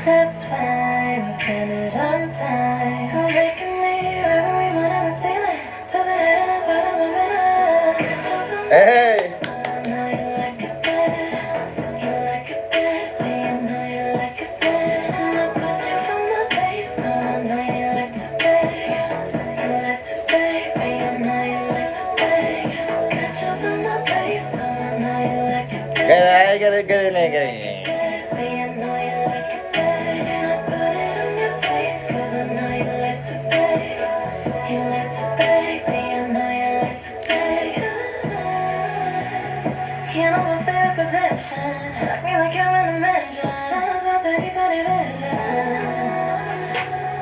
That's fine, we finish on time. So they can leave wherever we want on the ceiling. To the head and side of my bed. hey! I know you like it better. You like it better. I know you like it better. And I put you on my face, so I know you like it better. You like it better. I know you like it better. Got you on my face, so I know you like it better. Ganun. You know my favorite possession. Rock me like you're in a mansion. That's my tiny vision.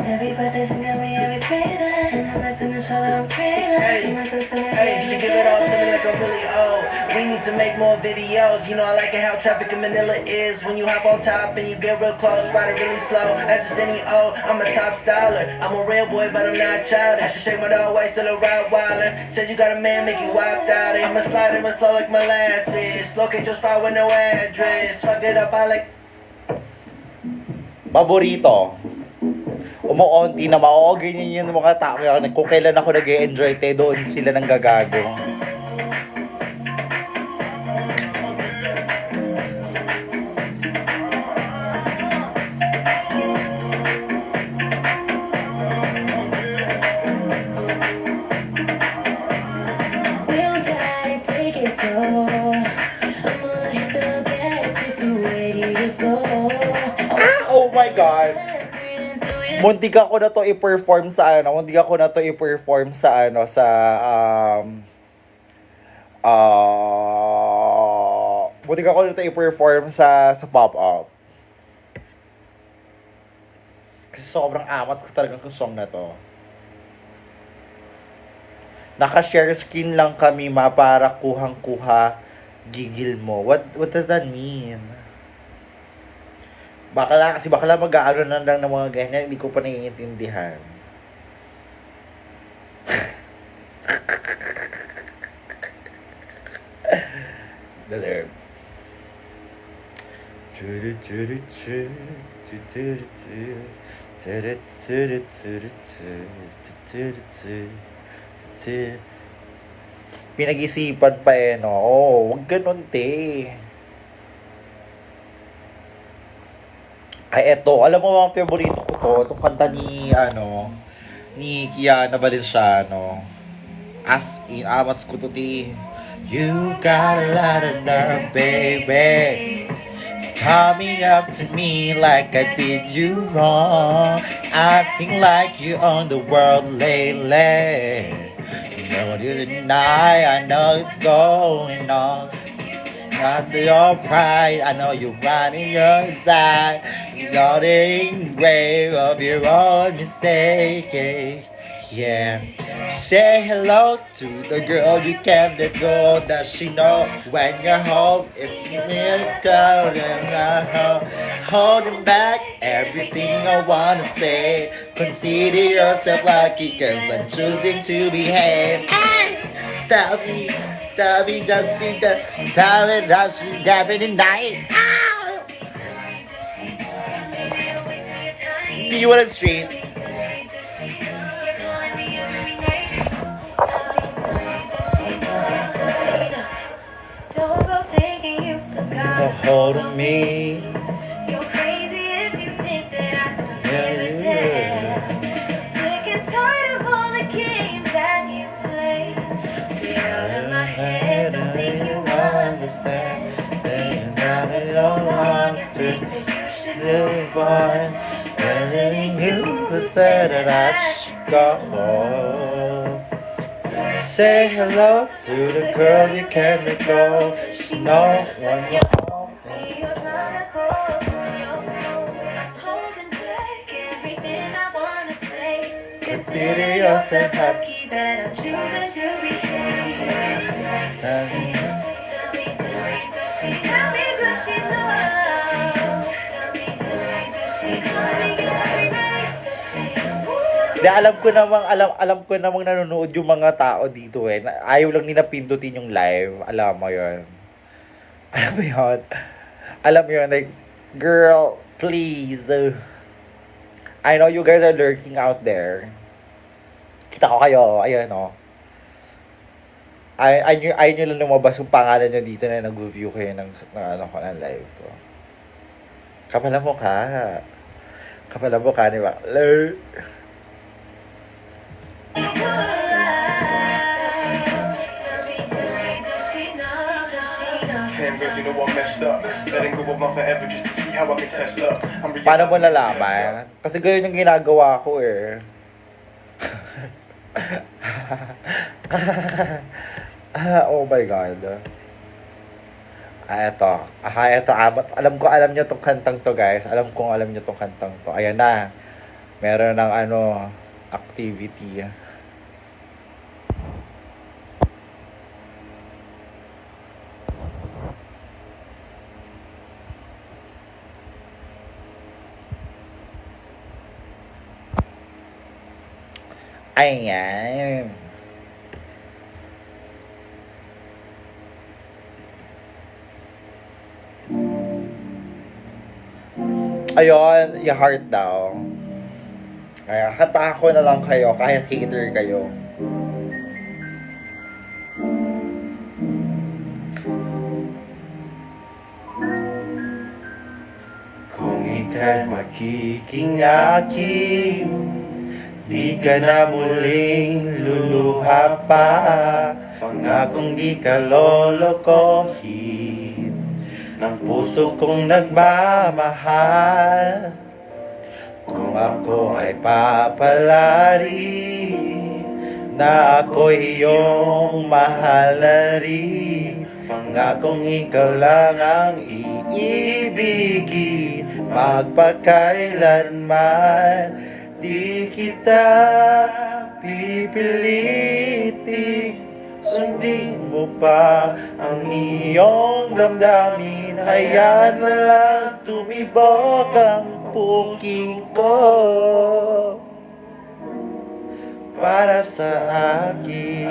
Every position got me every breathing. And I'm messing the shoulder, I'm screaming. See myself spinning. Hey, you should give it all to me like I'm really old. We need to make more videos. You know I like it how traffic in Manila is. When you hop on top and you get real close, ride it really slow. Not just any O, I'm a top styler. I'm a real boy, but I'm not childish. I should shake my dog way, still a ride wilder. Said you got a man, make you wild out. I'm a slider, but slow like molasses. Locate your spot with no address. Fuck it up, I like. Paborito. Umuunti na ganyan yung mga tao. Kung kailan ako nag-e-enjoy, doon sila nang gagago. We don't gotta take it slow. I'ma hit the gas if you're ready to go. Oh my God! Muntik ako na to i-perform sa ano, muntik ako na to i-perform sa ano, sa muntik ako na to i-perform sa pop-up. Kasi sobrang amat ko talagang sa song na to. Naka-share screen lang kami ma para kuhang-kuha gigil mo. What does that mean? Bakla mag-aano na lang ng mga ganyan, hindi ko pa naiintindihan. Deserve. Pinag-isipan pa eh, no? Oh, wag ganun, te. Ay, eto. Alam mo mga favorito ko to. Itong kanta ni, ni Kiana Valenciano. As in, amats ko to, te. You got a lot of nerve, baby. Coming up to me like I did you wrong. Acting like you own the world lately. You know what you deny, I know it's going on. Not your pride, I know you're running your side. You're the grave of your own mistake. Yeah. Say hello to the girl you can't let go. Does she know when you're home? It's a miracle and I holding back everything I wanna say. Consider yourself lucky, cause I'm choosing to behave. Tell me, just be the tell me that she's having a night. You want it straight? Don't go thinking you still got A hold of me. You're crazy if you think that I still give a damn. I'm sick and tired of all the games that you play. Stay out of my head, don't think you understand. Been around for so long, I think that you should move on. President you who said that I should go. Say hello to the girl you can't let go. She knows when you're home. You're trying to call on your phone, holding back everything I wanna say. Consider yourself lucky that I'm choosing to behave. Tell me, does she know? Tell me, does she call me every night? Di, alam ko namang nanonood yung mga tao dito eh. Ayaw lang nila pindutin yung live. Alam mo yun. Alam mo yun, like, girl, please. I know you guys are lurking out there. Kita ko kayo, ayun o. Ay nyo lang lumabas yung pangalan nyo dito na nag-view kayo ng live ko. Kapala mo ka, di ba? Can't really know I messed up. Letting go of my forever just to see how I can test up. I'm Paano mo nalaman? Kasi ganyan yung ginagawa ko eh. Oh my God. Eto. Alam niyo tong kantang to, guys. Alam niyo tong kantang to. Ayan na. Meron ng activity. Ayan. Ayun, yung heart daw. Kaya hata ko na lang kayo, kahit hater kayo. Kung ika'y magiging akin, di ka na muling luluha pa. Pangakong di ka lolokohin ng puso kong nagmamahal. Kung ako ay papalari na ako'y iyong mahal na rin, pangakong ikaw lang ang iibigin, magpakailanman di kita pipilitin. Sundin mo pa ang iyong damdamin, hayaan na lang tumibok ang puking ko para sa akin.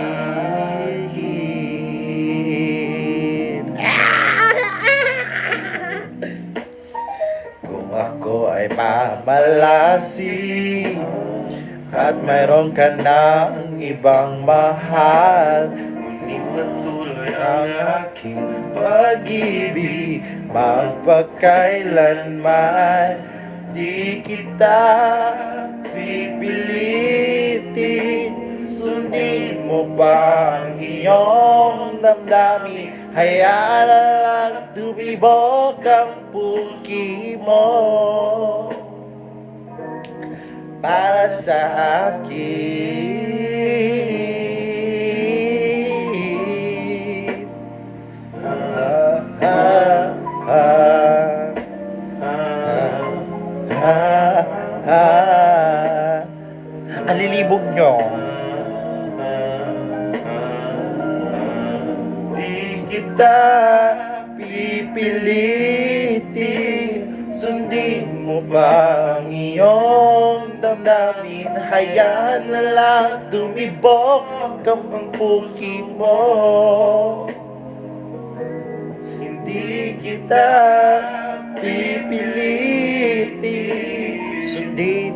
Kung ako ay mamalasing at mayroon ka ng ibang mahal, hindi patuloy ang aking pag-ibig, magpakailanman di kita pipilitin. Sundin mo ba ang iyong damdamin, hayaan na lang tumibok ang puki mo para sa akin. Ang lilibog nyo. Di kita pipilitin, sundin mo ba ang iyong damdamin, hayaan na lang tumibok ang puki mo. Hindi kita pipilitin, sundin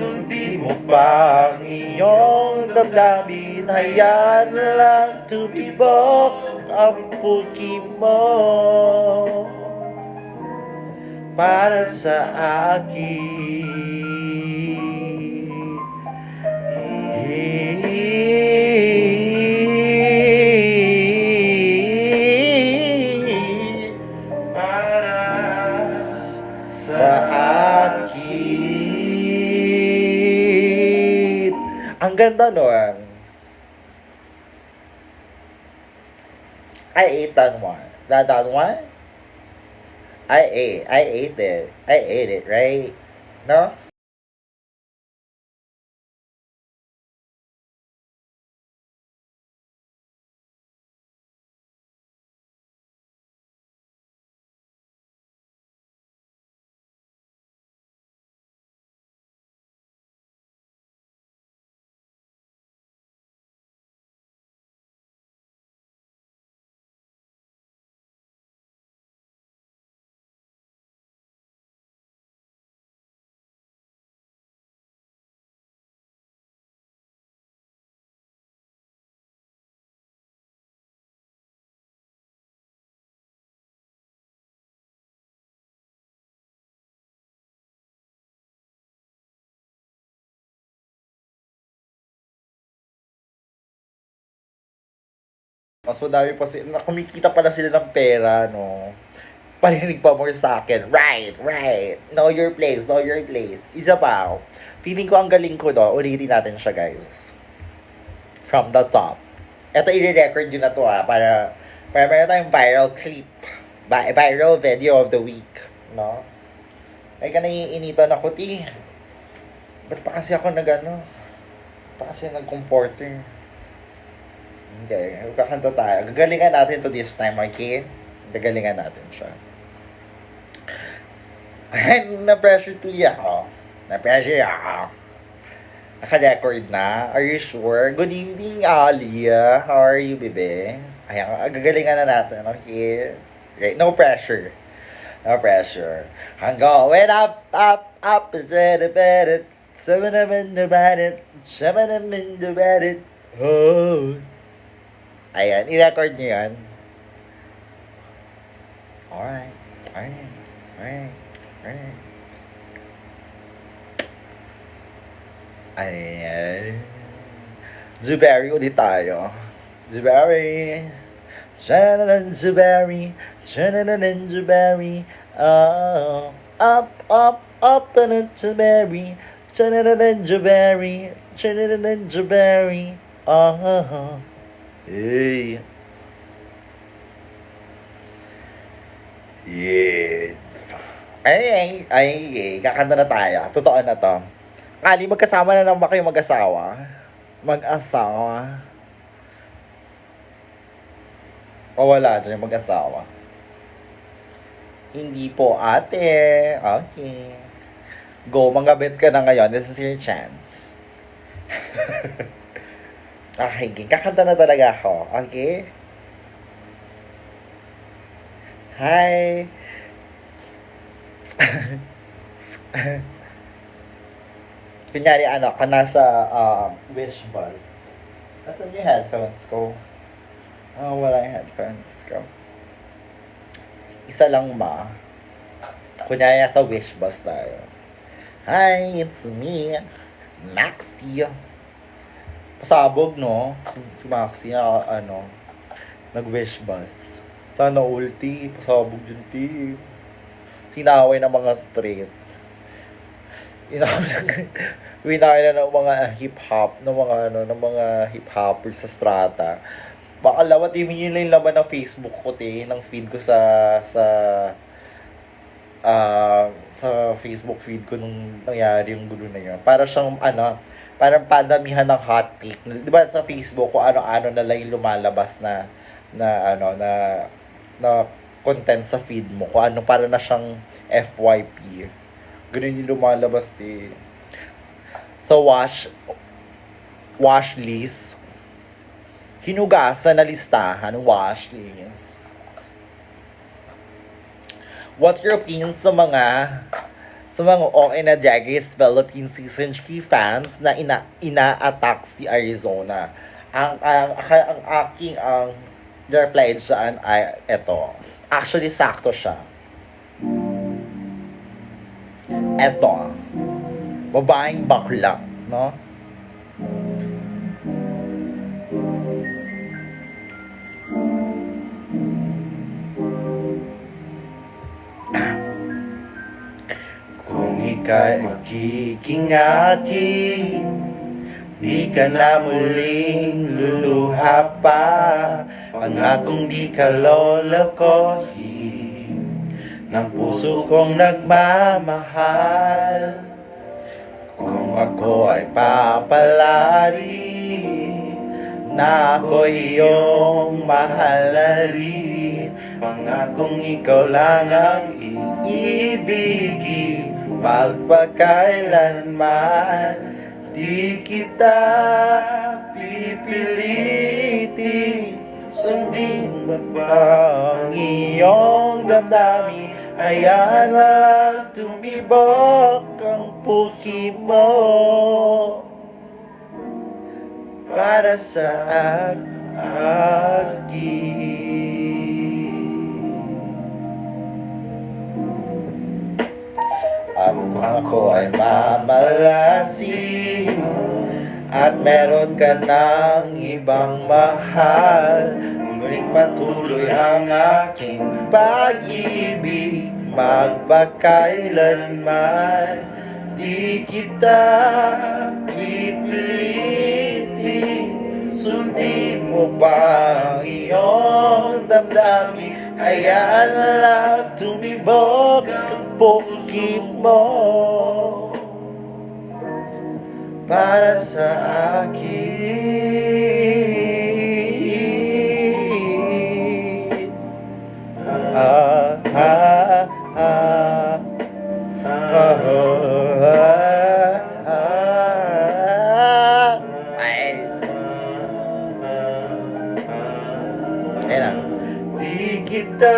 mo pa ang iyong damdamin, hayaan na lang tumibok ang puki mo para sa akin. Para sa akin. Ang ganda nun. I ate that one. That one? I ate it, right? No? Mas madami pa sila, kumikita pala sila ng pera, no? Parinig pa more sa akin, right, know your place. Isa pa, feeling ko ang galing ko, no? Ulitin natin siya, guys. From the top. Ito, i-record yun na to, para meron tayong viral clip. Viral video of the week, no? Ay ka naiinitan ako, ti. Ba't pa kasi ako nag-ano? Pa kasi nag-comporter. Okay, kakanta tayo. Gagalingan natin to this time, okay? Gagalingan natin siya. Ay, na-pressure tuloy ako. Naka-record na? Are you sure? Good evening, Alia. How are you, bebe? Ayan, gagalingan na natin, okay? Okay, no pressure. I'm going up, oh. Ayan, i-record nyo yan. Alright. Ayan. Zuberry ulit tayo. Zuberry. Shananan Zuberry. Oh. Up and Zuberry. Chanananan-jaberry, chanananan-jaberry. Hey. Yes. Kakanta na tayo. Totoo na to. Ali, magkasama na lang ba kayo mag-asawa? Mag-asawa? O wala dyan mag-asawa? Hindi po, ate. Okay. Go, manggabit ka na ngayon. This is your chance. Okay, kakanta na talaga ako. Okay? Hi. Kunyari, ka nasa wish bus. Nasaan yung headphones ko? Wala yung headphones ko. Isa lang ma. Kunyari, nasa wish bus tayo. Hi, it's me, Maxie. Pasabog, no? Si Maxie, nag-wish bus. Sana ulti, pasabog yung team. Sinaway ng mga street. Winaway na ng mga hip-hop, ng mga hip-hoppers sa strata. Baka lawat, yun yung laman ng Facebook ko, ng feed ko sa Facebook feed ko nung nangyari yung gulo na yun. Para siyang, parang padamihan ng hot take. Di ba sa Facebook, kung ano-ano na lang yung lumalabas na content sa feed mo. Kung ano, para na siyang FYP. Ganun yung lumalabas, So, wash list. Hinugasan na listahan, wash list. What's your opinion sa mga OA na Drag Race Philippines Season 3 fans na ina-attack si Arizona? Ang aking reply dyan ay eto. Actually, sakto siya. Eto. Babaeng bakla, no? Kung ika'y magiging akin, di ka na muling luluha pa. Pangakong di ka lolokohin ng puso kong nagmamahal. Kung ako ay papalari na ako'y iyong mahalari, pangakong ikaw lang ang iibigin magpakailanman. Di kita pipilitin, sundin mo ba ang iyong damdamin? Hayaan na lang tumibok ang puso mo para sa akin. At kung ako ay mamalasin at meron ka ng ibang mahal, muling patuloy ang aking pag-ibig magpakailanman. Di kita pipilitin, sundin mo pa ang iyong damdamin. Hayaan na lang tumibok ang puso mo para sa akin. Di kita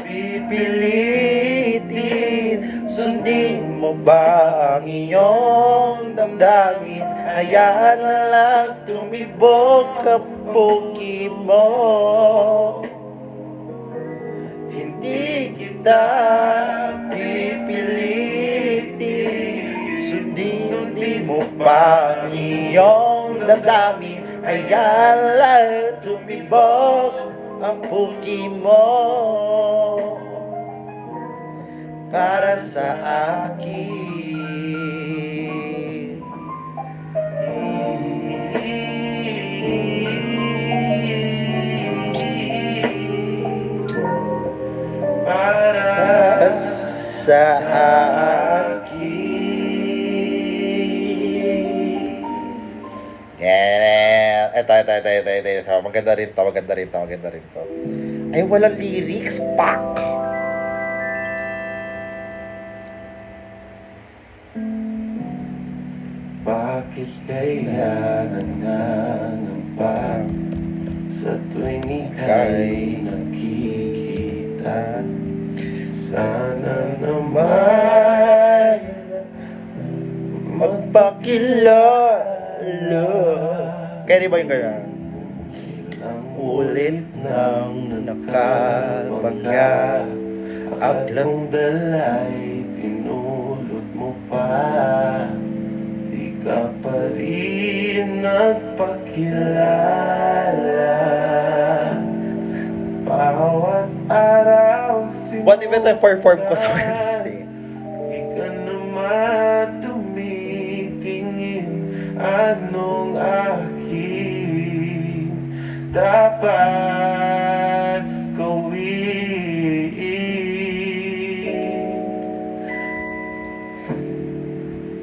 pipilitin, sundin mo ba ang iyong damdamin? Hayaan na lang tumibok ang puso mo. Hindi kita pipilitin, sundin mo pa ang iyong damdamin. Hayaan lang tumibok ang puso mo para sa akin. sa akin. Yeah. Ito. Maganda rin to. Ay, walang lyrics. Pak! Bakit kaya nangangamba sa tuwing ika'y nakikita? Sana naman Magpakilala. Kaya di ba yung ganyan? ang Ulit nang nakabangga. aklat kong dala'y pinulot mo pa. Di ka pa rin nagpakilala. Bawat araw What if ito perform ko sa Wednesday? di ka naman tumitingin. Anong aking dapat gawin?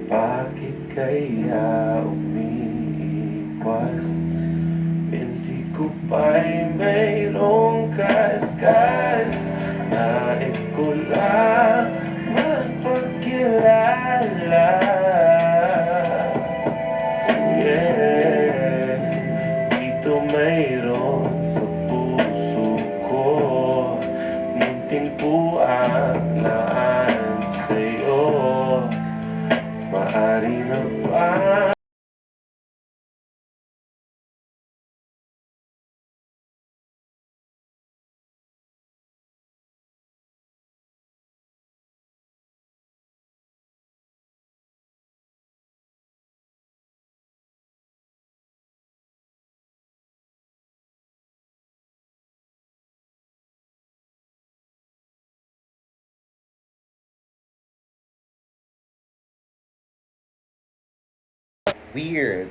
Bakit kaya umiiwas? Hindi ko pa'y mayroong kaskas. Nais ko lang magpakilala. Yeah, dito mayroon sa puso ko. Munting po ang laan sa'yo. Maaari na ba? Weird.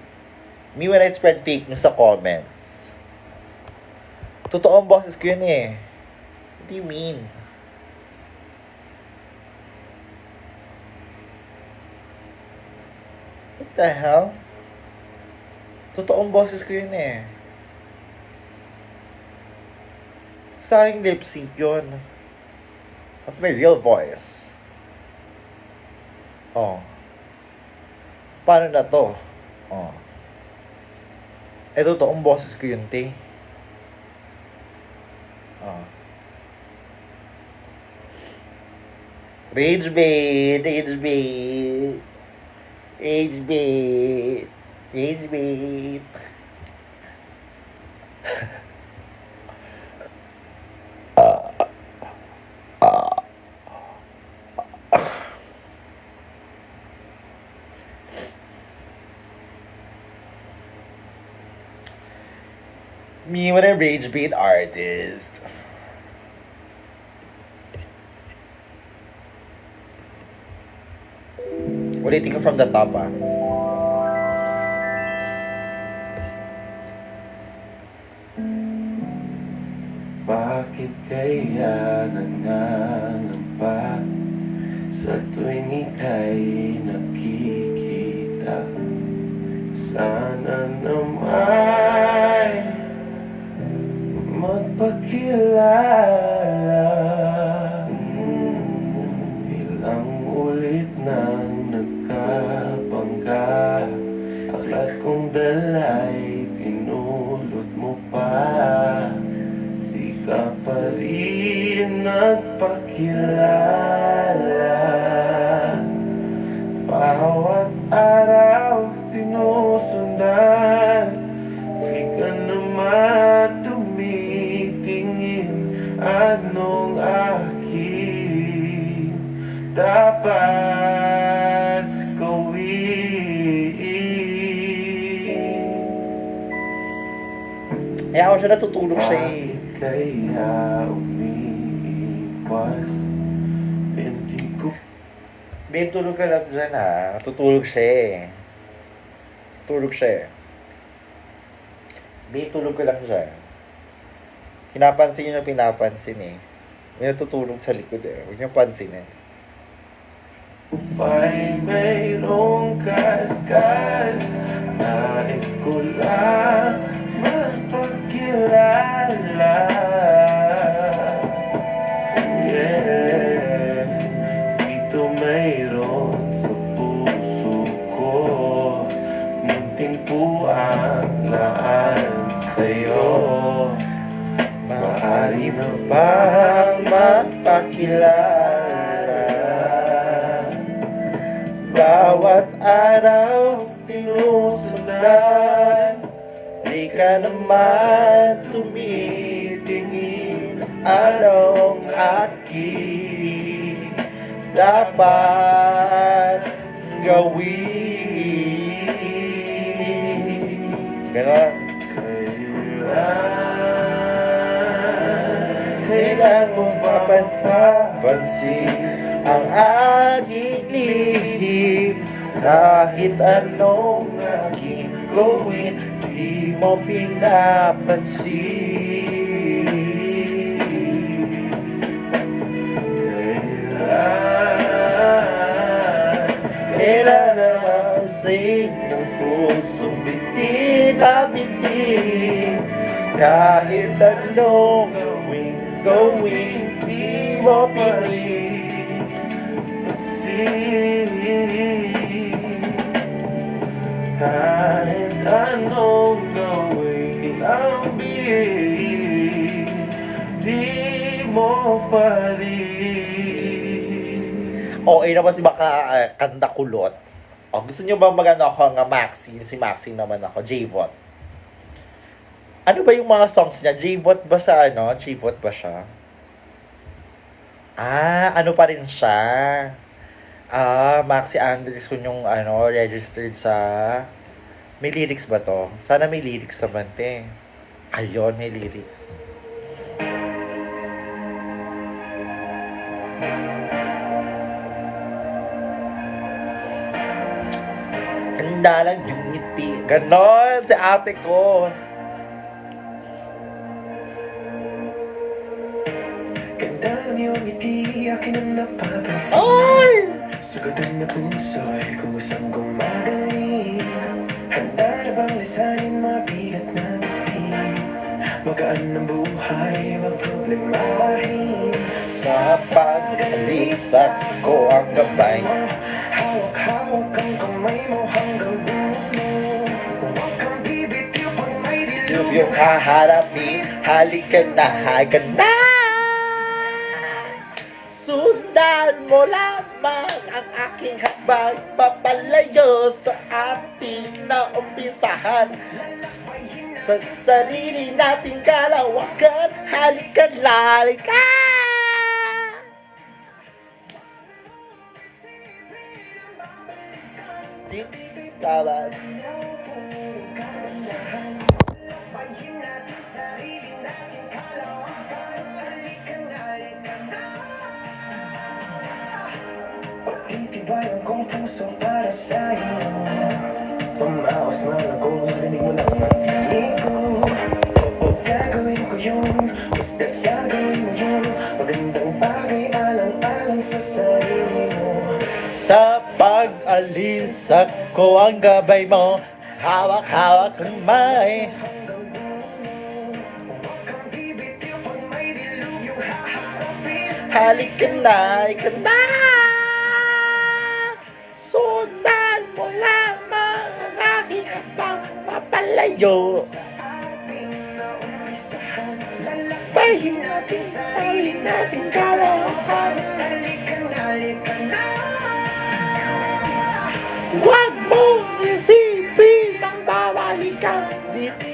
Me when I spread fake news sa comments. Totoo ang boses ko yun eh. What do you mean? What the hell? Totoo ang boses ko yun eh. Sa aking lip sync yun. That's my real voice. Oh. Paano na to? Oh. Eh, totoong boses ko yun, te. Oh. Rage bait. Me when a rage bait artist. Ulitin ko from the top ah. Bakit kaya nangangamba sa tuwing ika'y nakikita? Sana naman magpakilala. Ilang ulit nang nagkabangga, aklat kong dala'y pinulot mo pa. Di ka pa rin nagpakilala. Bawat araw sinusundan, di ka naman tumitingin. Anong aking dapat gawin? Eh ako siya natutulog siya eh. Bakit kaya umiiwas? Hindi ko Babe, tulog ka lang dyan ha. Natutulog siya eh. Tulog siya eh. Babe, tulog ka lang dyan. Pinapansin yun na pinapansin eh. May natutulog sa likod eh. Huwag niyong pansinin. upa'y mayroong kaskas. Nais ko lang magpakilala. Yeah, dito mayroon sa puso ko, munting po ang laan sa'yo. Maaari na bang mapakilala? Bawat araw sinusundan, di ka naman tumitingin. Anong aking dapat gawin? Ganon. Kailan mo mapapansin ang aking lihim? Kahit anong aking gawin, di mo pinapansin. Kailan naman sa'yo ng pusong bitin na bitin? Kahit anong gawin, di mo pinapansin. Kahit anong gawin ang bihin, di mo pa rin. Okay naman si baka kanta kulot. O, gusto nyo ba magano ako nga Maxine? Si Maxine naman ako, J-Bot. Ano ba yung mga songs niya? J-Bot ba sa ano? J-Bot ba siya? Ah, ano pa rin siya? Ah, Maxi Anderson yung ano, registered sa... May lyrics ba to? Sana may lyrics naman, te. Ayun, may lyrics. Handa lang yung ngiti. Ganon, si ate ko. Ganda ng iyong ngiti, akin ang napapansin. Ay! Sugatan na puso'y kusang gumagaling. Handa na bang lisanin mabigat na ngiti? Magaan ng buhay, wag problemahin. Sa pag-alis ako ang gabay. Hawak-hawak ang kamay mo hanggang dulo. Huwag kang bibitiw pag may Yung dilubyo. haharapin, halika na, halika na! Sundan mo lamang ang aking habang papalayo sa ating naumpisahan. Sa sarili nating kalawakan, halika na, halika! Di tawad. Bayin natin sarili natin kalawakan. Halika na, halika na. Pagtitibayan kong puso para sa'yo. Tumaos man ako, narinig mo lang ang tinig ko. Oo, gagawin ko yun. Basta gagawin mo yun. Magandang bagay, alang-alang sa sarili mo. Sa pag-alis ako ang gabay mo, hawak-hawak ang may. Huwag kang bibitiw pag may dilubyong haharapin. Halika na, halika na! Sundan mo lamang ang aking habang papalayo. Bahin natin sa sarili nating kalawakan. Halika na, halika na. Huwag mong isipin ang bawali kang dito.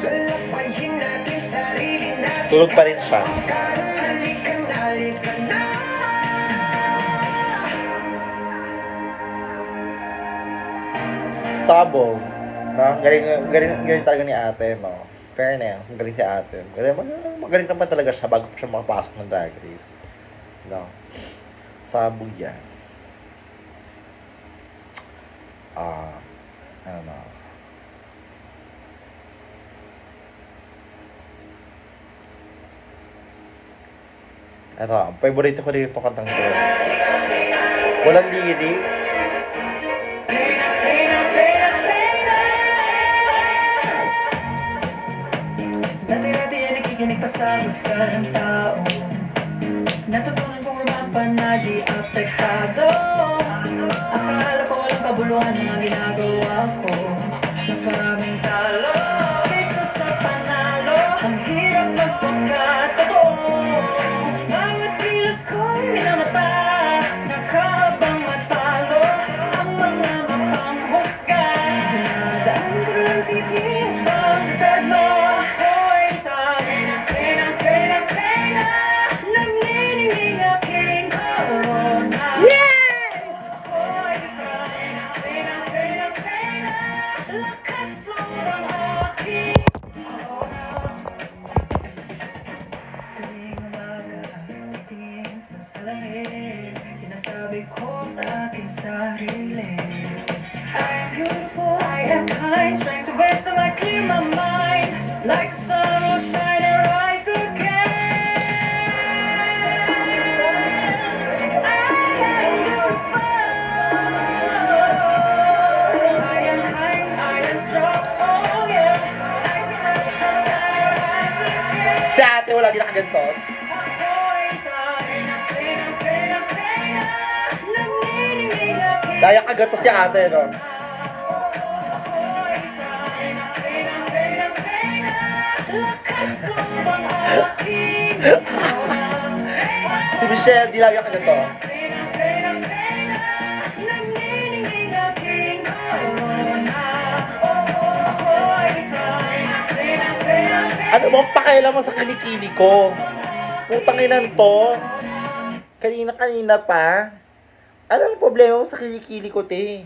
Lalabayin natin sarili natin. Tulog pa rin siya. Halika na, halika na. Sabog. No? Galing talaga ni ate, no? Fairness, galing si ate. Magaling naman talaga siya bago siya makapasok ng Drag Race. No? Sabog yan. Ano. Ito, favorite ko rin itong kantang to. Walang lyrics. Dati-dati ay nakikinig pa sa husga ng tao. Natutunan kong rumampa na di apektado. Akala ko walang kabuluhan mga ginagawa ko. Mas maraming talo kaysa sa panalo. Ang hirap magpagkatotoo. Bawat kilos ko'y minamata. Nakaabang matalo ang mga mapanghusga. Dinadaan ko na lang sinitid pagtatad mo. Ako'y sa pena. Nanginginig aking corona. Ako'y sa pena. Lakas ang aking corona. Tuwing umaga, titingin sa salamin. Sinasabi ko sa aking sarili, I am beautiful, I am kind. Trying to waste them, I clear my mind. Like the sun will shine and rise again. I am beautiful. I am kind, I am strong, oh yeah. Like the sun will shine and rise again. Si ate, wala ginaganto. Daya agad to si ate, no? Si Michelle, di lagi agad to. Ano mo pakialam mo sa kilikili ko? Putang inan to. Kanina pa. Ano ang problema mo sa kilikili ko, te?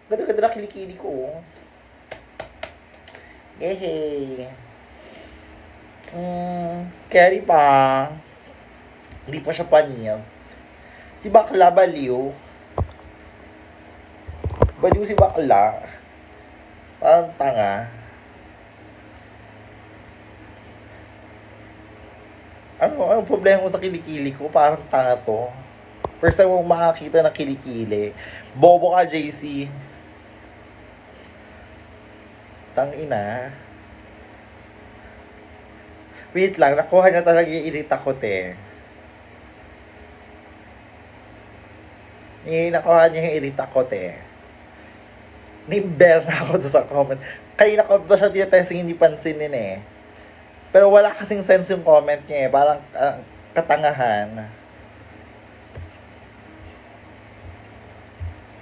Ganda-ganda na kilikili ko. Yehey. Carry pa. Hindi pa siya panis. Si Bakla, baliw. Baliw si Bakla. Parang tanga. Ano problema mo sa kilikili ko? Parang tanga to. First time mo makakita ng kilikili. Bobo ka, JC. Tangina. Wait lang, nakuha na talaga yung irita ko, te. Nakuha niya yung irita ko, te. Nimber na ako doon sa comment. Kanina ko ba siya tinatesting, hindi pansinin eh. Pero wala kasing sense yung comment niya eh. Parang katangahan.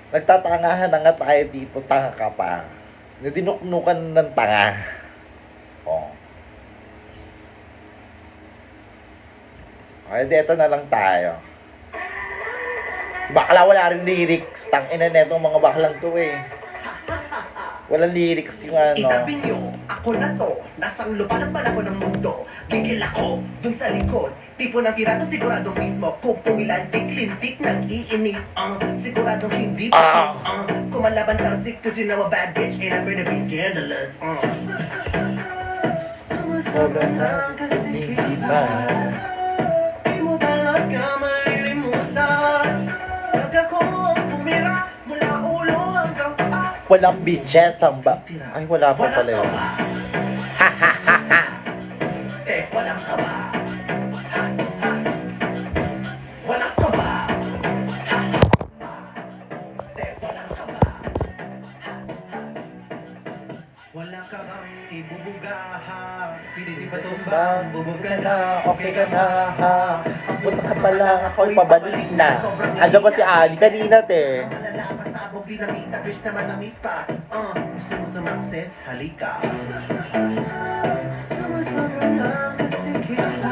Nagtatangahan na nga tayo dito. Tanga ka pa. Nadinuknukan ng tanga. Oh. Okay, dito na lang tayo. Bakla wala rin lyrics. Tangina na itong mga baklang to eh. Walang lyrics yung ano. Itabi nyo, ako na to. Nasang lupa ng ko ng mundo. Bigil ako, dun sa likod. Tipo ng tirado, siguradong mismo. Kung pumilandik, lintik, nag-iinit. Siguradong hindi pa. Kumalaban tarsik, cause you know a bad bitch. And I'm gonna be scandalous. Sobrang nakasikipan. Di mo talaga malilimutan. Pag ako pumira, mula ulo hanggang paa. Walang bitches ang ba? Ay, wala pa pala yun. Walang ka ba? Walang ka ba? Walang ka ba? Wala ka bang ibubuga ha? Piniti pa tumbang, bubuga na, Okay ka na, ha? Ang puta ka pala, ako'y pabalik na. Andiyan ba si Ali? Kanina, te. Malala, pasabog, dinamita, bitch na matamis pa. Gusto mo sumakses? Halika. Sama-sama lang kasi kila.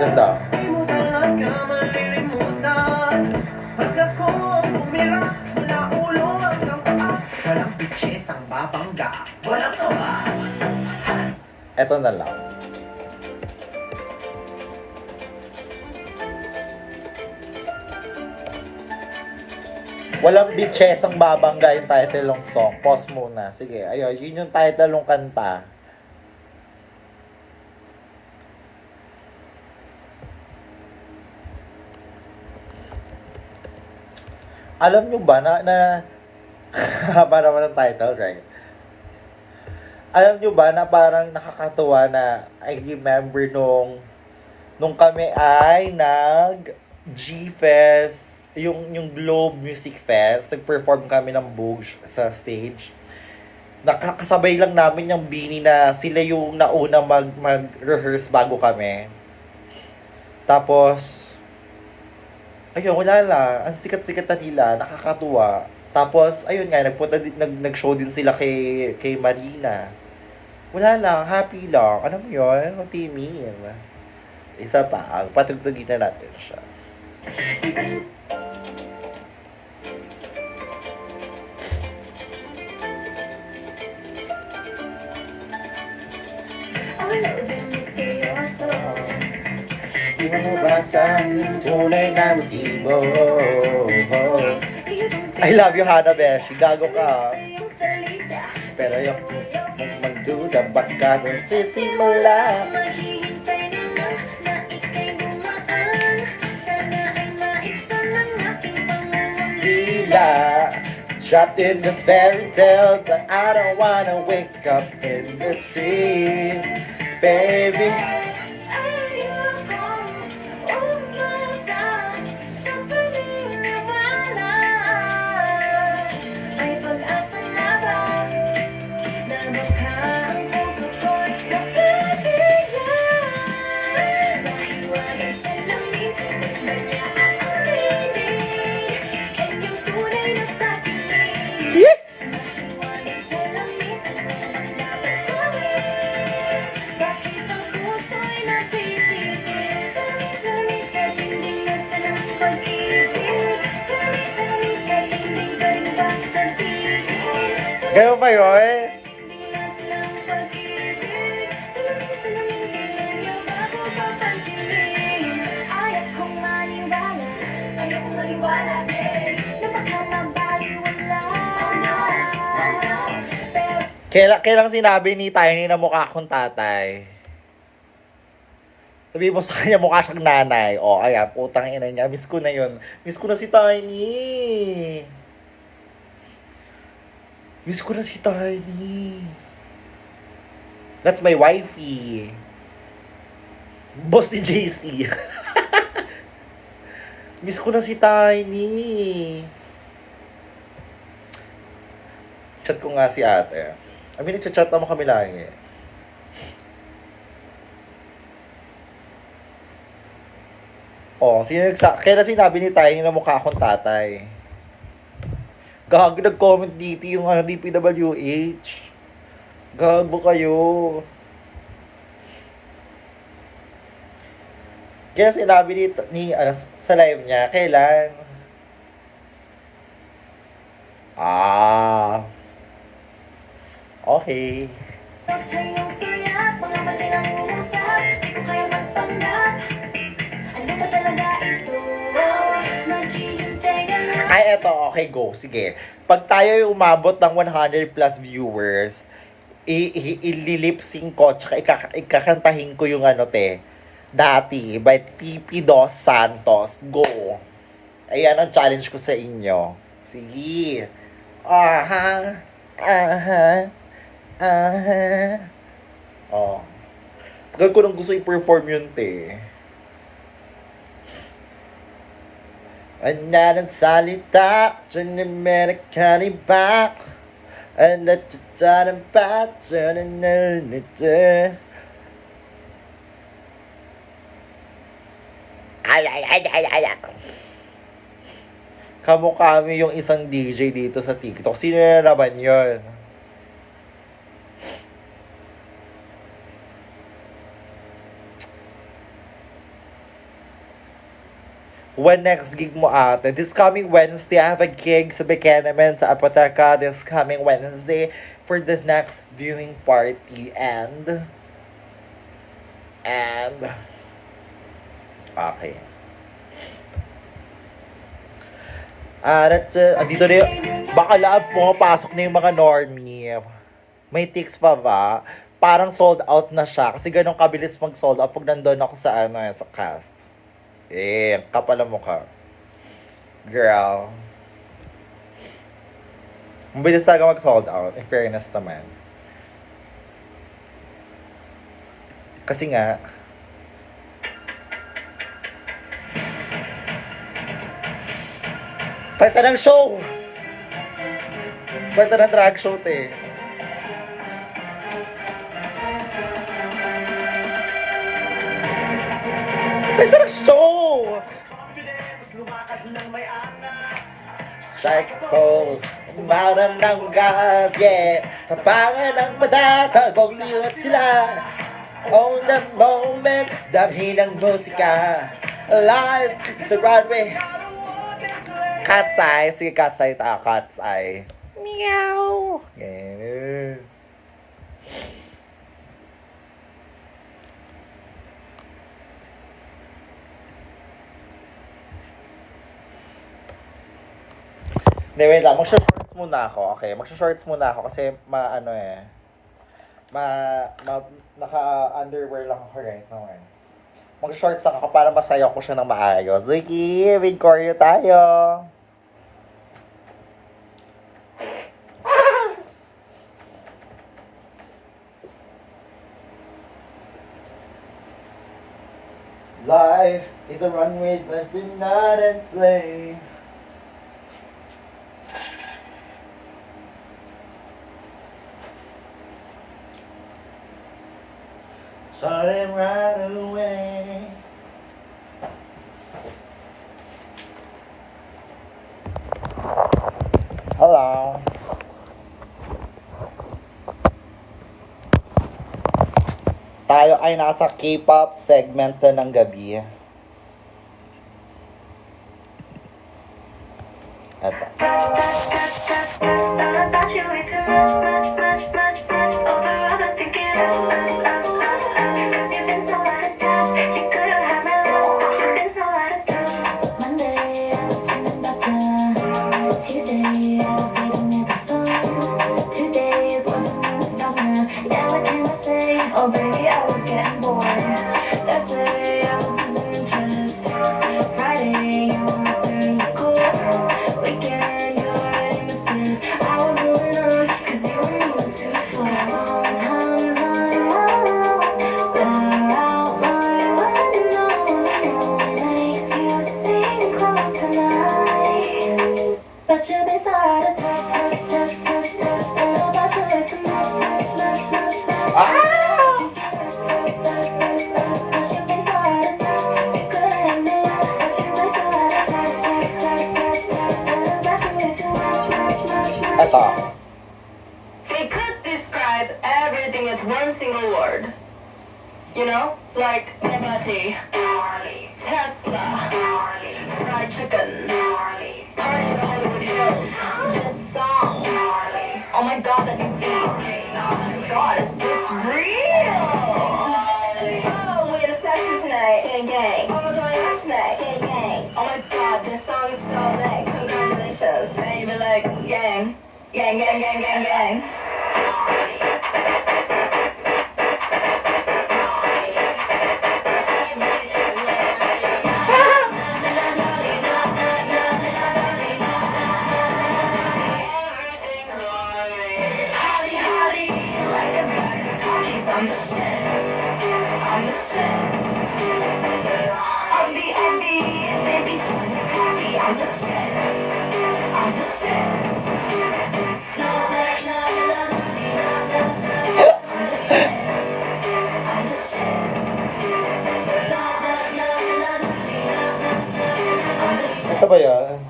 Ganda. Di mo talaga malilimutan. Pag ako pumira, mula ulo hanggang paa. Walang bitches ang babangga. Walang ka ba? Eto na lang. Walang bitches ang babangga yung title ng song. Pause muna. Sige, ayun. Yun yung title ng kanta. Alam nyo ba haba naman ang title, right? Alam nyo ba na parang nakakatuwa na I remember nung kami ay G-Fest, yung Globe Music Fest, nag-perform kami ng Boog sa stage. Nakakasabay lang namin yung Bini na sila yung nauna mag-rehearse bago kami. Tapos, ayun, wala lang. Ang sikat-sikat na nila, nakakatuwa. Tapos, ayun nga, nag-show din sila kay Marina. Wala lang, happy lang. Ano mo yun? Teaming. Isa pa, patugtugin na natin siya. Di mo mabasa yung tunay na motibo. I love you, Hannah Beshi. Gago ka. Pero yung magduda, baka doon sisimula. Maghihintay na lang na ika'y gumaan. Sana ay maiksan ang aking pangungulila. Trapped in this fairy tale, but I don't wanna wake up in the street, baby. Ayokong umasa sa paniniwala. May pag-asa na ba na baka ang puso ko'y makabiyak? Mahiwanan sa lamig, na niya aaminin kanyang tunay na pag-ibig. Mahiwanan sa lamig, ang dapat gawin. Bakit ang puso'y napipigil? Saling-saling sa dingding nasa ng pag-ibig. Saling-saling sa dingding galing ba sa tigil? Ganun ba yun? Dingding nasa ng pag-ibig. Salaming-salaming hiling niya bago papansinin. Ayokong maniwala, babe, na baka mabaliwala. Oh no, pero Kailang sinabi ni Tiny na mukha akong tatay. Sabi mo sa kanya mukha siyang nanay. O, ayan, putang ina niya. Miss ko na yun. Miss ko na si Tiny. Miss ko na si Tiny. That's my wifey. Boss si JC. Miss ko na si Tiny. Chat ko nga si ate. I mean, nagchat naman kami lagi. Oh, kailan sinabi ni Tiny na mukha akong tatay? Gago, nag-comment dito yung DPWH. Gago kayo. Kaya sinabi sa live niya, kailan? Okay. sa iyong sulyap, mga matilang umusap, di ko kaya magpanggap. Ano ba talaga ito? Naghihintay na lang. Ay, eto. Okay, go. Sige. Pag tayo ay umabot ng 100 plus viewers, ililip-sync ko, tsaka ikakantahin ko yung dati, by TP Dos Santos. Go. Ayan ang challenge ko sa inyo. Sige. Aha. Aha. Aha. Oh. Tagal ko nang gusto i-perform yun, te. Wala ng salita, dyan na meron ka ni ba? Ang natatanan pa, dyan na nanita. Ay. Kamukha kami yung isang DJ dito sa TikTok. Sino na naman yun? When next gig mo ate? This coming Wednesday, I have a gig sa Bekenemen sa Apoteca this coming Wednesday for this next viewing party and okay. Dito na yung, baka laab pumapasok na yung mga normie. May tics pa ba? Parang sold out na siya. Kasi ganun kabilis mag-sold out pag nandun ako sa sa cast. Kapal ang mukha. Girl. Mabilis talaga mag-sold out, in fairness naman. Kasi nga, start na ng show! Start na ng drag show, te. Start na ng show! Strike pose, umaram ng God, yeah. Tapangan ng mata, kalbog liwat sila. On the moment, damhin ng musika. Alive, sa Broadway. Cat's eye, sige cat's eye ta, cat's eye. Meow! Ganyan. Hindi, wait lang. Magsha-shorts muna ako. Okay, magsha-shorts muna ako kasi naka-underwear lang ako right now eh. Magsha-shorts lang ako para masayaw ko siya ng maayos. Ziki, with choreo tayo. Life is a runway that did not explain. Shot him right away. Hello. Tayo ay nasa K-pop segment na ng gabi. Eto. About you way too much. Over overthinking us. 'Cause you've been so out of touch. You couldn't have my love, but you've been so out of touch. Monday, I was dreaming about you. Tuesday, I was waiting near the phone. 2 days wasn't enough from now. Yeah, what can I say? Oh, baby, I was getting bored. Thursday, I was losing interest. Friday, you were up there, you cool. Weekend, you already missing. I was moving on, 'cause you were moving too slow. Sometimes I'm alone, stare out my window. The moon makes you seem close tonight. But you be so out of touch. Think about you way too much. You be so out of touch. You couldn't have me, but you be so out of touch. Think about you way too much. Eto. They could describe everything as one single word. You know? Like Nebati, Tesla, fried chicken, party in the Hollywood Hills, this song. Oh my god, that new beat. Oh my god, is this real? Oh, we're gonna session tonight. Gang, gang. Oh, we're going out tonight. Gang, gang. Oh my god, this song is so lit. Congratulations. Baby, like, gang. Gang, gang, gang, gang, gang. Hottie, hottie, like a bag of talkies. I'm the shit. I'm the shit. Envy, baby, join the copy. I'm the shit. I'm the shit. No, I'm the shit. Ito ba yan?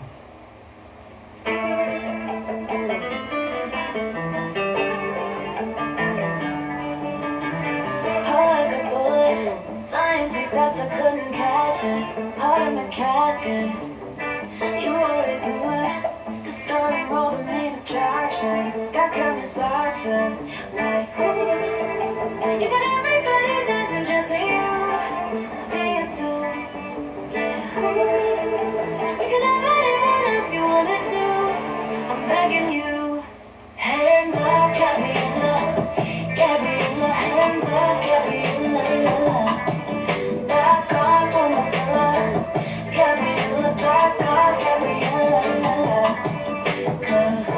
Heart like a bullet, flying too fast, I couldn't catch it. Heart in the casket, you always knew it. The star and roll, the main attraction. Got cameras flashing, like ooh. You got everybody dancing just for you, and I see it too. Yeah, ooh. We can have anyone else you wanna do. I'm begging you, hands up, Gabriella, Gabriella, hands up, Gabriella, la la. Back off on my fella, Gabriella, back off, Gabriella, la la. 'Cause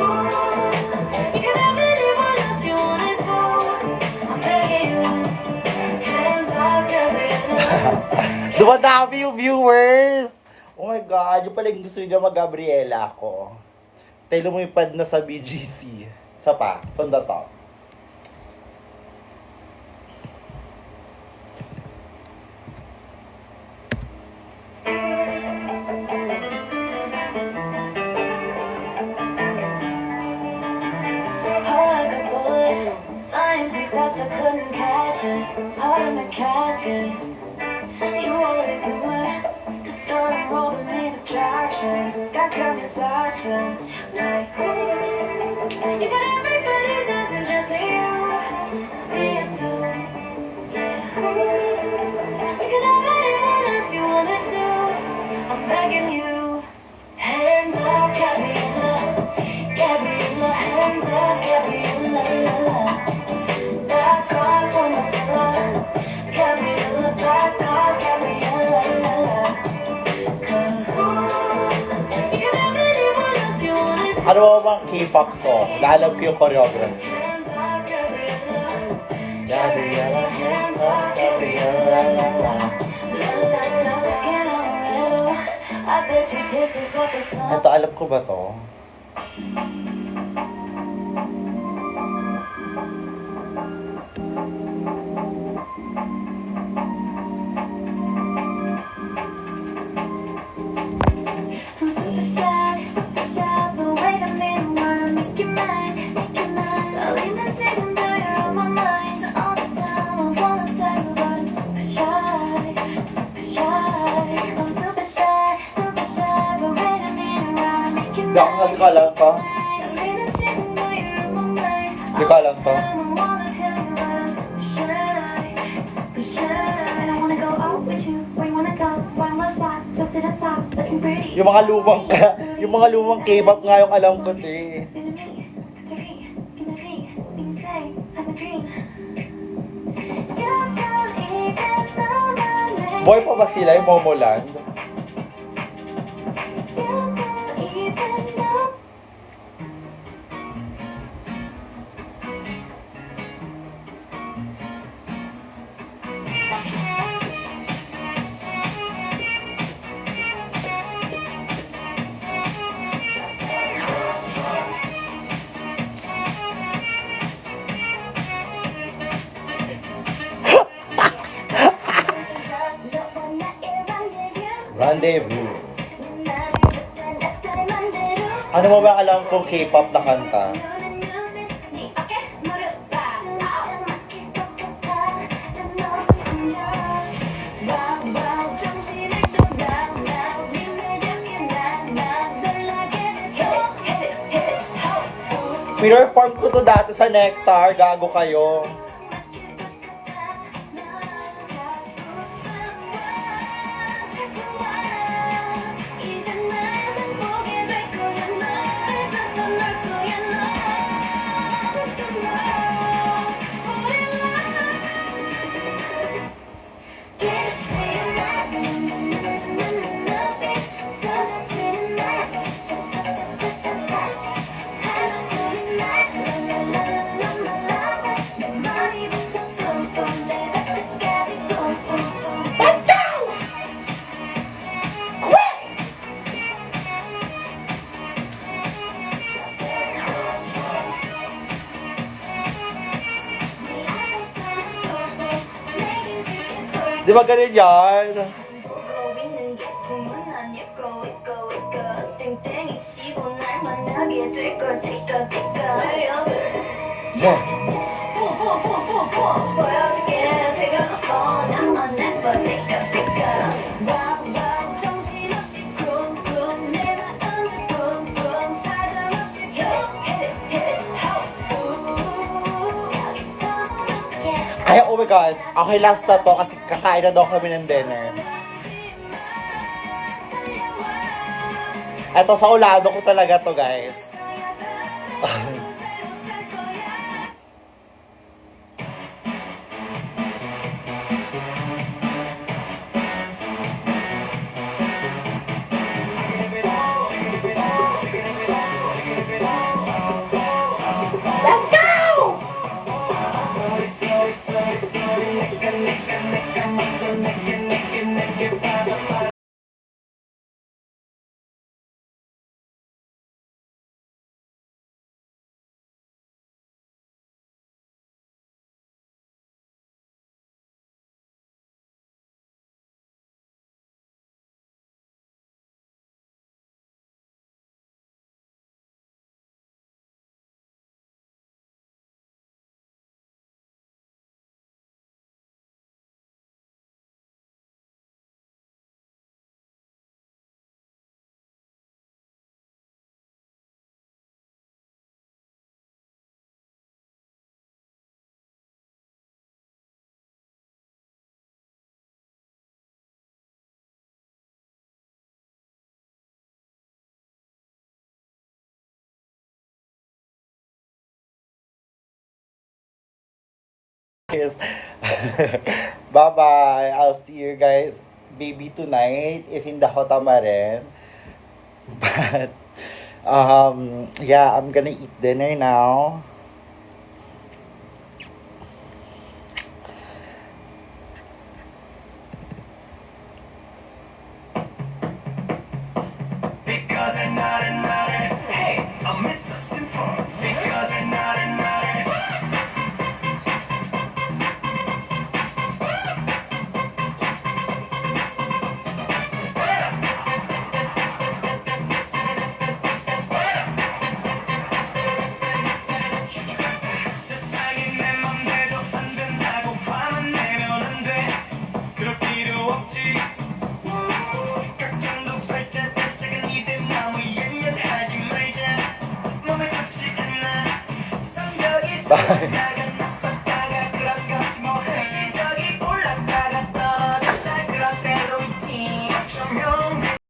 Dumadami yung viewers! Oh my God, yung pala yung gusto niya mag-Gabriela ako. Tayo lumipad na sa BGC. Sa pa, from the top. Heart like a bullet, flying too fast, I couldn't catch it. Heart in the casket, you always knew it. The story more than main attraction. Got cameras flashing, like ooh. You got everybody's dancing just for you, and I see it too. Yeah, ooh. You can have anyone else you wanna do. I'm begging you, hands off, Gabriella. Gabriella, hands off, Gabriella, la la. Back off on my floor, Gabriella, back off, Gabriella, la la. 'Cause you can have anyone else you wanna do. Ano ba bang K-pop song? Naalam ko yung choreography. Hands off, Gabriella, Gabriela, hands off, Gabriella, la la. La la la, skin on red, I bet you taste just like a sun. Ito, alam ko ba to? Super shy, but wait a minute, wanna make you mine, make you mine. Darling, that's even though you're on my mind all the time. I wanna tell you, but I'm super shy, super shy. I'm super shy, but wait a minute, wanna make you Hindi ako mine. kasi kalam to. Darling, that's even though you're on my mind Hindi ko alam to. I wanna tell you, but I'm super shy, super shy. And I wanna go out with you, where you wanna go, find a spot, just sit on top, looking pretty. Yung mga lumang K-pop nga yung alam ko si. Boy pa ba sila yung Momoland? Rendezvous. Ano mo ba alam kong K-pop na kanta? Pinerform ko to dati sa Nectar, gago kayo. Di ba ganun yan? Ay, oh my God. Okay, last na to kasi kakain na daw kami ng dinner. Eto, sa ulado ko talaga to, guys. Let's go! Yes. Bye-bye. I'll see you guys maybe tonight if hindi ako tama rin. But, yeah, I'm gonna eat dinner now. Because I'm not another. Hey, I'm Mr. Simple. Because I'm not another. 세상이 내 맘대로 안 된다고 화만 내면 안 돼. 그럴 필요 없지. 걱정도 팔자 작은 이들 마음을 연연하지 말자. 몸에 좋지 않아. 성격이 좋아.